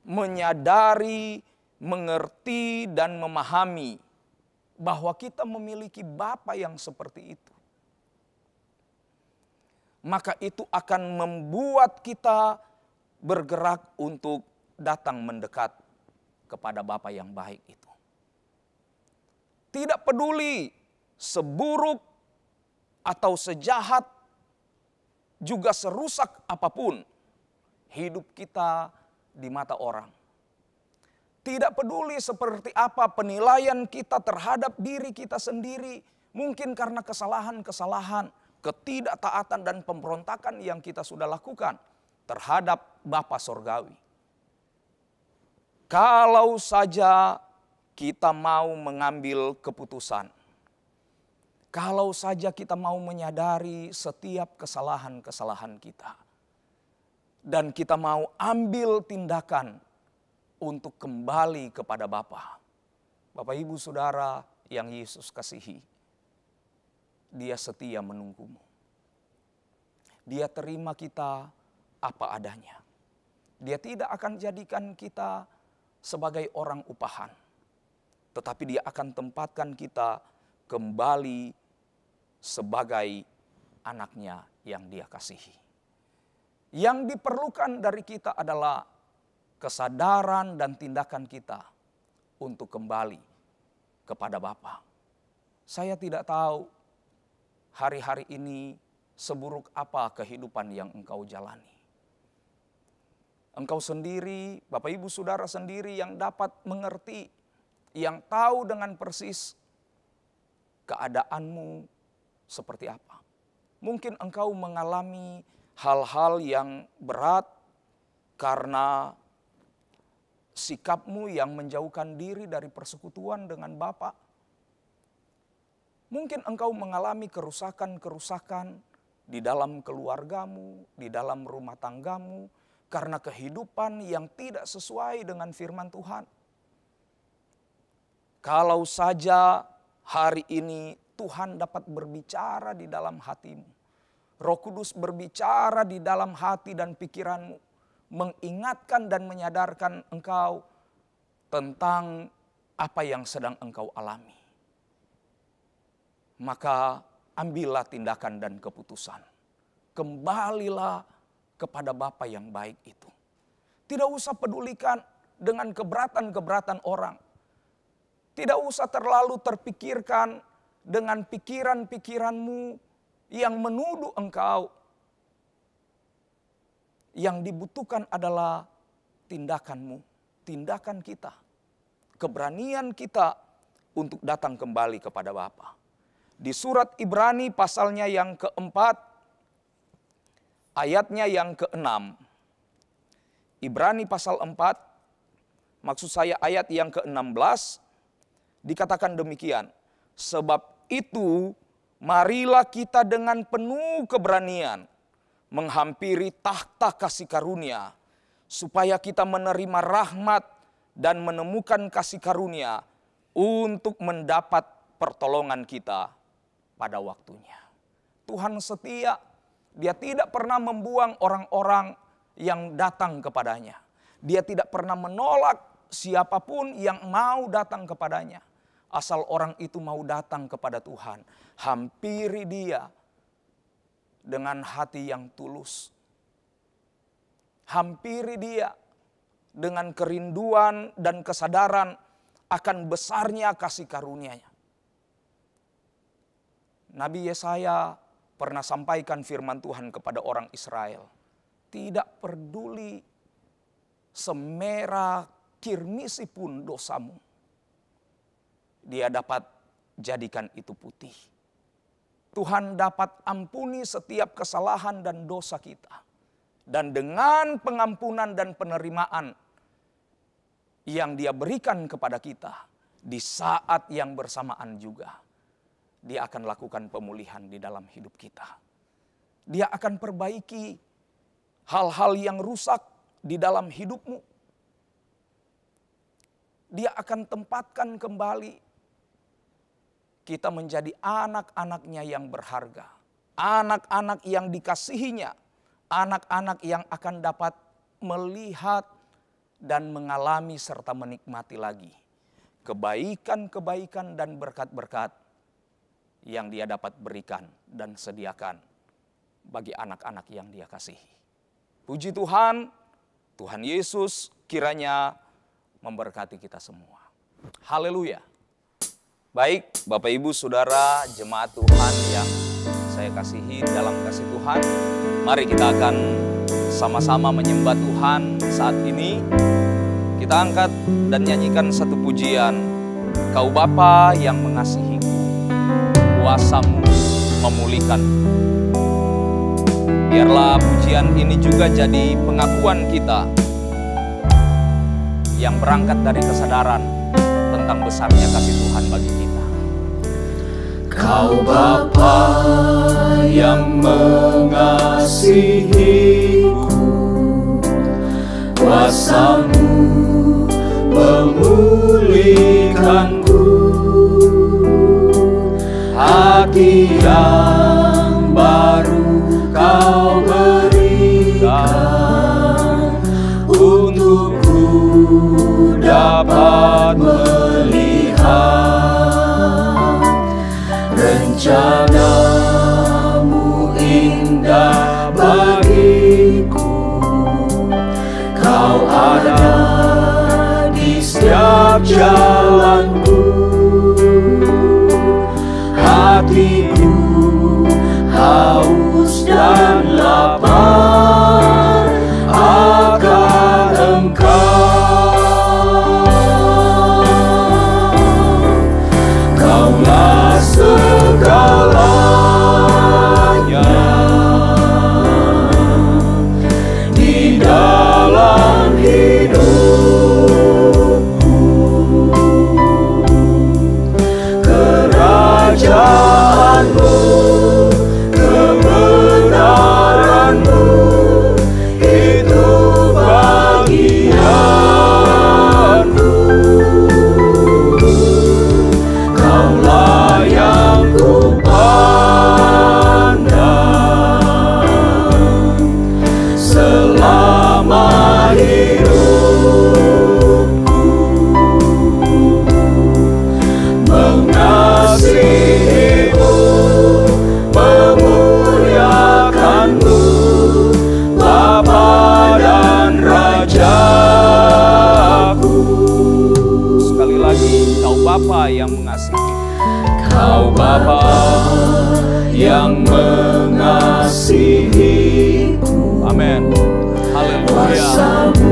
menyadari, mengerti dan memahami bahwa kita memiliki Bapa yang seperti itu. maka itu akan membuat kita bergerak untuk datang mendekat kepada Bapa yang baik itu. Tidak peduli seburuk atau sejahat, juga serusak apapun hidup kita di mata orang. Tidak peduli seperti apa penilaian kita terhadap diri kita sendiri, mungkin karena kesalahan-kesalahan, ketidaktaatan dan pemberontakan yang kita sudah lakukan terhadap Bapa Sorgawi. Kalau saja kita mau mengambil keputusan, kalau saja kita mau menyadari setiap kesalahan-kesalahan kita, dan kita mau ambil tindakan untuk kembali kepada Bapa. Bapak Ibu Saudara yang Yesus kasihi, Dia setia menunggumu. Dia terima kita apa adanya. Dia tidak akan jadikan kita sebagai orang upahan, tetapi Dia akan tempatkan kita kembali sebagai anaknya yang Dia kasihi. Yang diperlukan dari kita adalah kesadaran dan tindakan kita untuk kembali kepada Bapa. Saya tidak tahu hari-hari ini seburuk apa kehidupan yang engkau jalani. Engkau sendiri, Bapak Ibu Saudara sendiri yang dapat mengerti, yang tahu dengan persis keadaanmu seperti apa. Mungkin engkau mengalami hal-hal yang berat karena sikapmu yang menjauhkan diri dari persekutuan dengan Bapa. Mungkin engkau mengalami kerusakan-kerusakan di dalam keluargamu, di dalam rumah tanggamu, karena kehidupan yang tidak sesuai dengan firman Tuhan. Kalau saja hari ini Tuhan dapat berbicara di dalam hatimu, Roh Kudus berbicara di dalam hati dan pikiranmu, mengingatkan dan menyadarkan engkau tentang apa yang sedang engkau alami. Maka ambillah tindakan dan keputusan. Kembalilah kepada Bapa yang baik itu. Tidak usah pedulikan dengan keberatan-keberatan orang. Tidak usah terlalu terpikirkan dengan pikiran-pikiranmu yang menuduh engkau. Yang dibutuhkan adalah tindakanmu, tindakan kita, keberanian kita untuk datang kembali kepada Bapa. Di surat Ibrani pasalnya yang keempat, ayatnya yang keenam. Ibrani pasal 4, maksud saya ayat yang ke-16, dikatakan demikian. Sebab itu marilah kita dengan penuh keberanian menghampiri tahta kasih karunia, supaya kita menerima rahmat dan menemukan kasih karunia untuk mendapat pertolongan kita pada waktunya. Tuhan setia, Dia tidak pernah membuang orang-orang yang datang kepadanya. Dia tidak pernah menolak siapapun yang mau datang kepadanya. Asal orang itu mau datang kepada Tuhan, hampiri Dia dengan hati yang tulus. Hampiri Dia dengan kerinduan dan kesadaran akan besarnya kasih karunia-Nya. Nabi Yesaya pernah sampaikan firman Tuhan kepada orang Israel. Tidak peduli semerah kirmisi pun dosamu, Dia dapat jadikan itu putih. Tuhan dapat ampuni setiap kesalahan dan dosa kita. Dan dengan pengampunan dan penerimaan yang Dia berikan kepada kita, di saat yang bersamaan juga Dia akan lakukan pemulihan di dalam hidup kita. Dia akan perbaiki hal-hal yang rusak di dalam hidupmu. Dia akan tempatkan kembali kita menjadi anak-anaknya yang berharga. Anak-anak yang dikasihinya. Anak-anak yang akan dapat melihat dan mengalami serta menikmati lagi kebaikan-kebaikan dan berkat-berkat yang Dia dapat berikan dan sediakan bagi anak-anak yang Dia kasihi. Puji Tuhan, Tuhan Yesus kiranya memberkati kita semua. Haleluya. Baik, Bapak Ibu Saudara jemaat Tuhan yang saya kasihi dalam kasih Tuhan, mari kita akan sama-sama menyembah Tuhan saat ini. Kita angkat dan nyanyikan satu pujian, Kau Bapa yang mengasihiku, kuasa-Mu memulihkan. Biarlah pujian ini juga jadi pengakuan kita yang berangkat dari kesadaran tentang besarnya kasih Tuhan bagi kita. Kau Bapa yang mengasihiku, kuasa-Mu memulihkanku, hati yang baru Kau berikan, untukku dapat melihat rencana-Mu indah bagiku. Kau ada di setiap jalanku, hatiku haus dan lapar akan Engkau. Kaulah segalanya di dalam hidupku. Kerajaan-Mu, kebenaran-Mu, itu bagianku. Kaulah yang kupandang selama hidupku. Mengasihi-Mu, memuliakan-Mu, Bapa dan Rajaku. Sekali lagi, Kau Bapa yang mengasihi. Kau Bapa yang mengasihiku, Amin. Haleluya. kuasa-Mu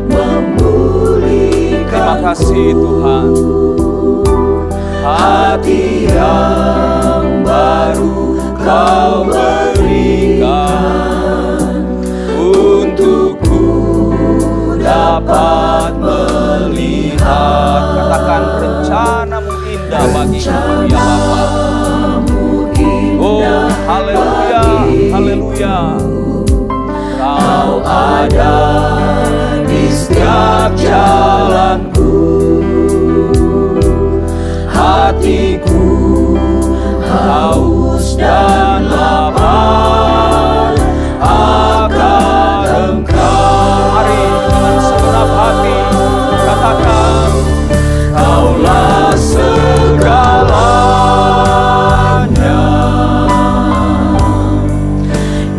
memulihkan. Terima kasih Tuhan. Hati yang baru Kau berikan, untukku dapat melihat. Katakan rencana-Mu indah bagiku ya Bapa. Oh, haleluya, haleluya. Kau ada di setiap jalanku, hatiku haus dan lapar akan Engkau. Mari dengan segenap hati katakan, Kaulah segalanya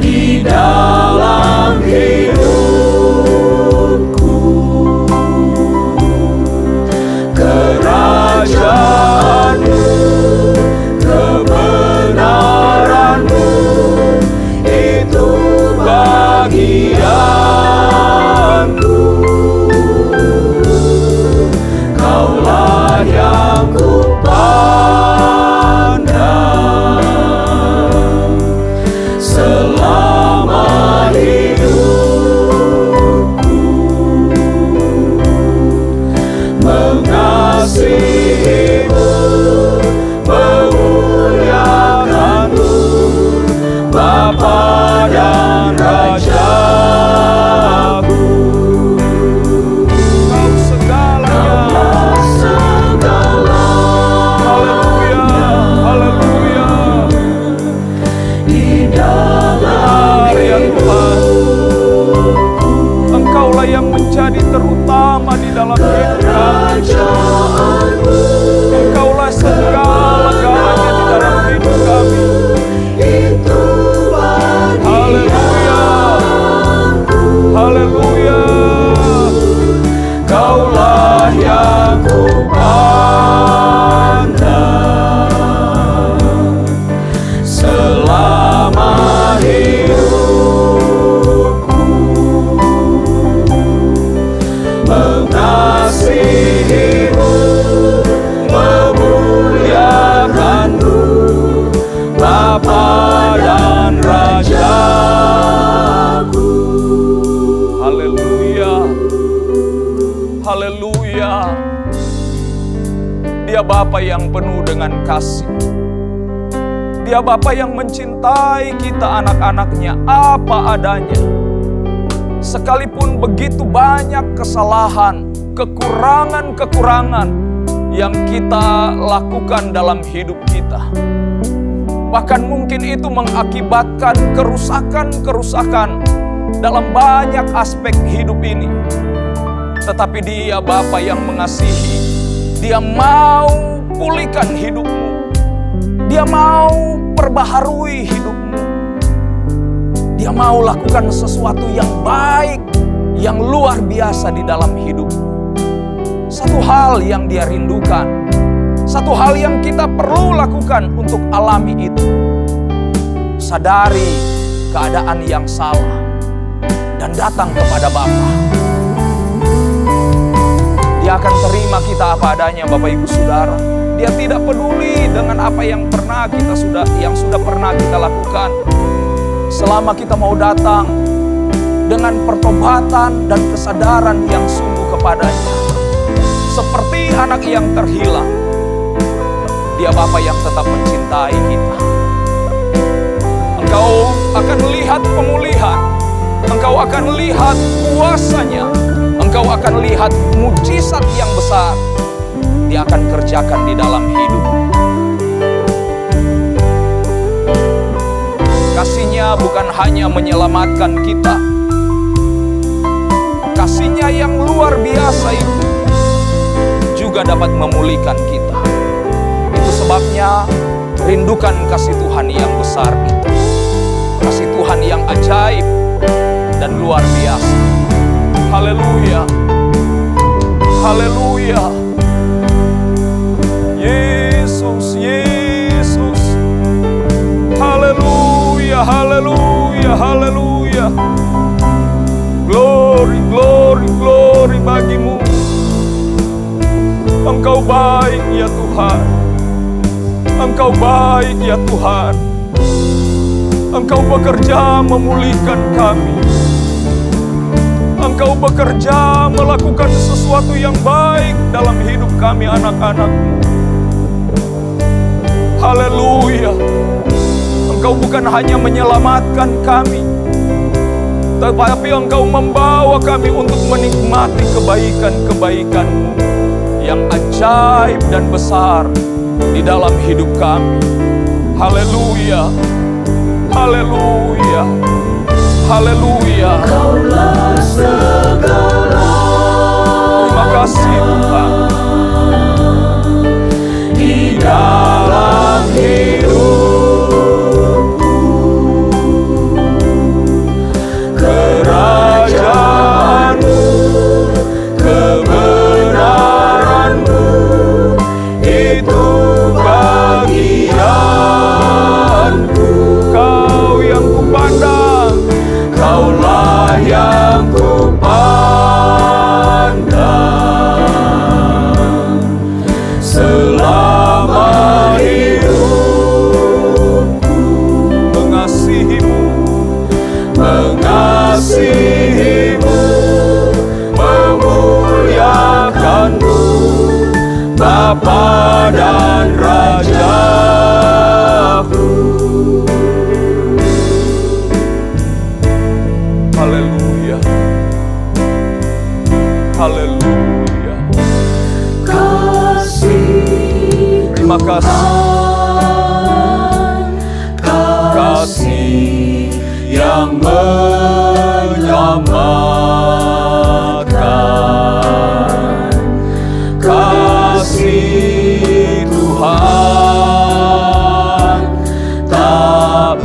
di dalam hidupku. Kerajaan-Mu, kebenaran-Mu, itu bagianku. Kaulah yang kupandang selama hidupku. Mengasihi-Mu, memuliakan-Mu, Bapa dan Rajaku. Kau segalanya. Haleluya, haleluya. Ya Tuhan, Engkaulah yang menjadi terutama di dalam hidup kami. Kerajaan-Mu mengasihimu, memuliakanmu, Bapa dan Rajaku. Haleluya. Haleluya. Dia Bapa yang penuh dengan kasih. Dia Bapa yang mencintai kita anak-anaknya apa adanya. Sekalipun begitu banyak kesalahan, kekurangan-kekurangan yang kita lakukan dalam hidup kita. Bahkan mungkin itu mengakibatkan kerusakan-kerusakan dalam banyak aspek hidup ini. Tetapi Dia Bapa yang mengasihi. Dia mau pulihkan hidupmu. Dia mau perbaharui hidupmu. Dia mau lakukan sesuatu yang baik, yang luar biasa di dalam hidupmu. Satu hal yang Dia rindukan, satu hal yang kita perlu lakukan untuk alami itu. Sadari keadaan yang salah dan datang kepada Bapa. Dia akan terima kita apa adanya, Bapak Ibu Saudara. Dia tidak peduli dengan apa yang sudah pernah kita lakukan. Selama kita mau datang dengan pertobatan dan kesadaran yang sungguh kepadanya. Seperti anak yang terhilang, Dia Bapa yang tetap mencintai kita. Engkau akan lihat pemulihan, engkau akan lihat kuasa-Nya, engkau akan lihat mujizat yang besar. Dia akan kerjakan di dalam hidup. Kasih-Nya bukan hanya menyelamatkan kita. Kasih-Nya yang luar biasa itu juga dapat memulihkan kita. Itu sebabnya rindukan kasih Tuhan yang besar itu. Kasih Tuhan yang ajaib dan luar biasa. Haleluya. Haleluya. Yesus, Yesus. Haleluya, haleluya, haleluya. Glory, glory, glory bagimu. Engkau baik ya Tuhan. Engkau baik ya Tuhan. Engkau bekerja memulihkan kami. Engkau bekerja melakukan sesuatu yang baik dalam hidup kami anak-anak-Mu. Haleluya. Engkau bukan hanya menyelamatkan kami, tetapi Engkau membawa kami untuk menikmati kebaikan-kebaikan-Mu yang ajaib dan besar di dalam hidup kami. Haleluya. Haleluya. Haleluya. Kaulah segala Terima kasih Tuhan. di dalam hidupku. Kerajaan-Mu, kebenaran-Mu, itu bagianku. Kau yang kupandang, Kaulah yang kupandang selama hidupku. mengasihi-Mu, Mengasihimu, memuliakanmu, Bapa dan Rajaku. haleluya. Haleluya. Kasih Terima kasih. kasih yang menyelamatkan, kasih Tuhan tak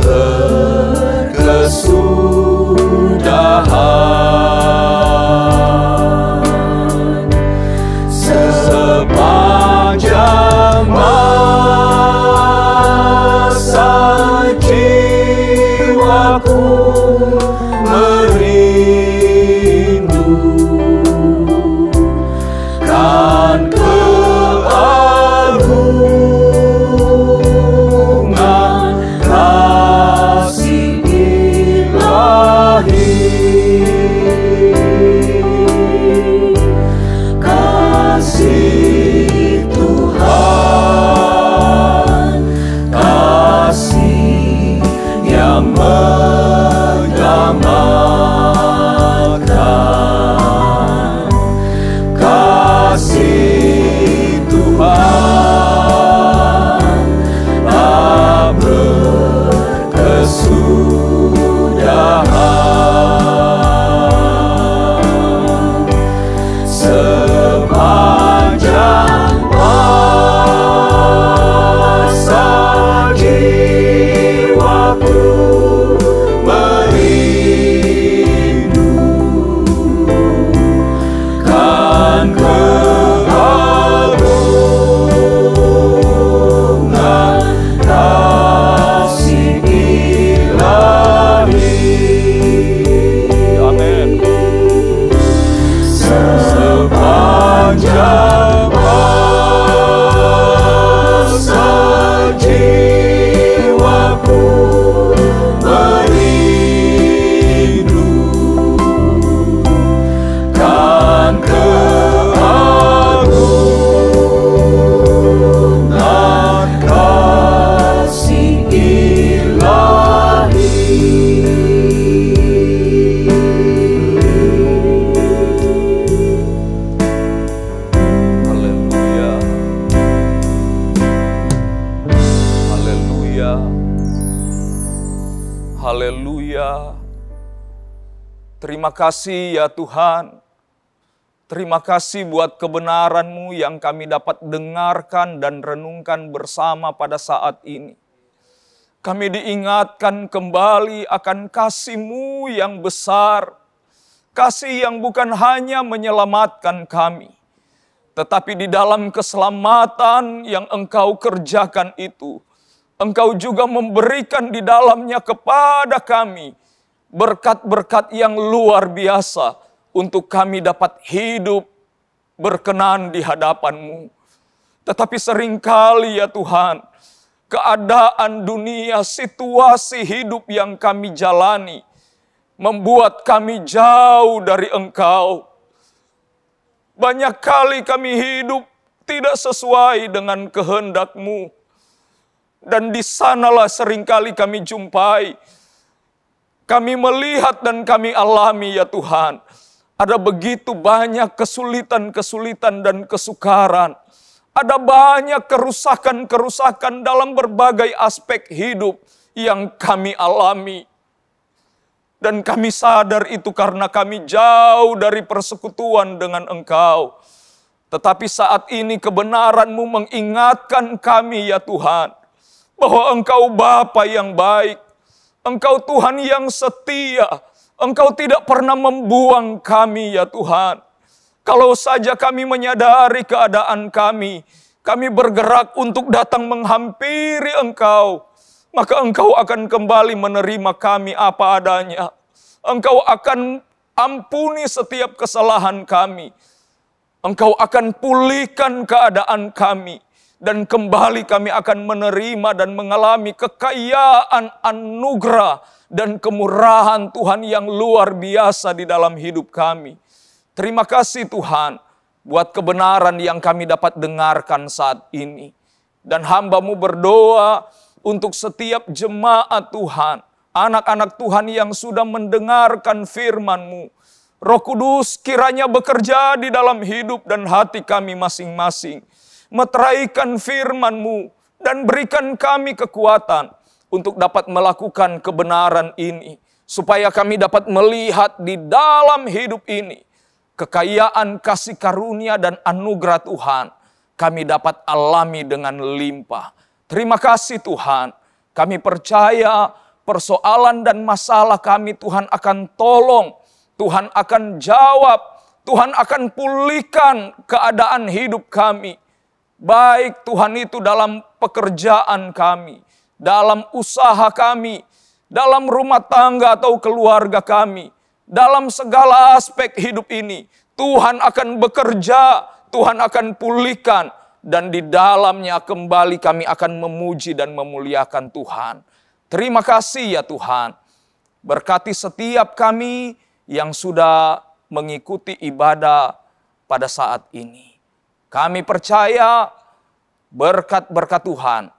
berkesudahan. Sepanjang kasih Tuhan tak berkesudahan. Sepanjang masa jiwaku merindukan keagungan kasih ilahi. Amin. Sepanjang masa jiwaku merindukan keagungan kasih ilahi. Haleluya. Haleluya. Haleluya. Terima kasih ya Tuhan. Terima kasih buat kebenaran-Mu yang kami dapat dengarkan dan renungkan bersama pada saat ini. Kami diingatkan kembali akan kasih-Mu yang besar. Kasih yang bukan hanya menyelamatkan kami, tetapi di dalam keselamatan yang Engkau kerjakan itu, Engkau juga memberikan di dalamnya kepada kami berkat-berkat yang luar biasa untuk kami dapat hidup berkenan di hadapan-Mu. Tetapi seringkali ya Tuhan, keadaan dunia, situasi hidup yang kami jalani, membuat kami jauh dari Engkau. Banyak kali kami hidup tidak sesuai dengan kehendak-Mu. Dan di sanalah seringkali kami jumpai, kami melihat dan kami alami ya Tuhan, ada begitu banyak kesulitan-kesulitan dan kesukaran. Ada banyak kerusakan-kerusakan dalam berbagai aspek hidup yang kami alami. Dan kami sadar itu karena kami jauh dari persekutuan dengan Engkau. Tetapi saat ini kebenaran-Mu mengingatkan kami ya Tuhan, bahwa Engkau Bapa yang baik, Engkau Tuhan yang setia, Engkau tidak pernah membuang kami ya Tuhan. Kalau saja kami menyadari keadaan kami bergerak untuk datang menghampiri Engkau, maka Engkau akan kembali menerima kami apa adanya. Engkau akan ampuni setiap kesalahan kami. Engkau akan pulihkan keadaan kami. Dan kembali kami akan menerima dan mengalami kekayaan anugerah dan kemurahan Tuhan yang luar biasa di dalam hidup kami. Terima kasih Tuhan buat kebenaran yang kami dapat dengarkan saat ini. Dan hamba-Mu berdoa untuk setiap jemaat Tuhan, anak-anak Tuhan yang sudah mendengarkan firman-Mu. Roh Kudus kiranya bekerja di dalam hidup dan hati kami masing-masing. Meteraikan firman-Mu dan berikan kami kekuatan untuk dapat melakukan kebenaran ini. Supaya kami dapat melihat di dalam hidup ini kekayaan kasih karunia dan anugerah Tuhan. Kami dapat alami dengan limpah. Terima kasih Tuhan. Kami percaya persoalan dan masalah kami Tuhan akan tolong. Tuhan akan jawab. Tuhan akan pulihkan keadaan hidup kami. Baik Tuhan itu dalam pekerjaan kami, dalam usaha kami, dalam rumah tangga atau keluarga kami, dalam segala aspek hidup ini. Tuhan akan bekerja, Tuhan akan pulihkan, dan di dalamnya kembali kami akan memuji dan memuliakan Tuhan. Terima kasih ya Tuhan. Berkati setiap kami yang sudah mengikuti ibadah pada saat ini. Kami percaya berkat-berkat Tuhan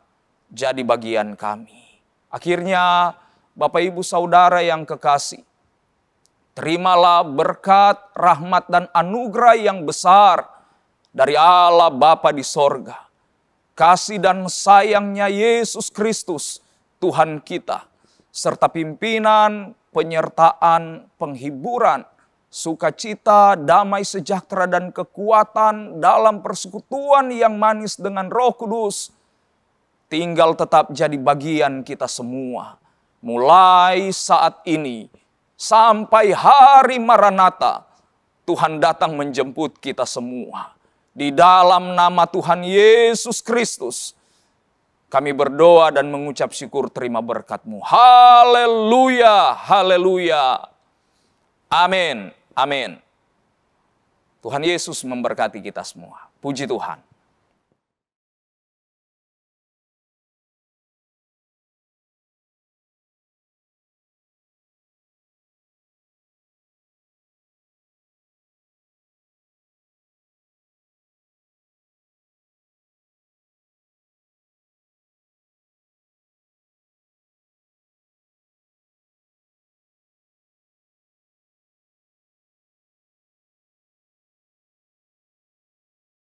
jadi bagian kami. Akhirnya Bapak Ibu Saudara yang kekasih, terimalah berkat, rahmat dan anugerah yang besar dari Allah Bapa di sorga, kasih dan sayangnya Yesus Kristus, Tuhan kita, serta pimpinan, penyertaan, penghiburan, sukacita, damai sejahtera, dan kekuatan dalam persekutuan yang manis dengan Roh Kudus, tinggal tetap jadi bagian kita semua. Mulai saat ini, sampai hari Maranatha, Tuhan datang menjemput kita semua. Di dalam nama Tuhan Yesus Kristus, kami berdoa dan mengucap syukur terima berkat-Mu. Haleluya, haleluya. Amin, amin. Tuhan Yesus memberkati kita semua. Puji Tuhan.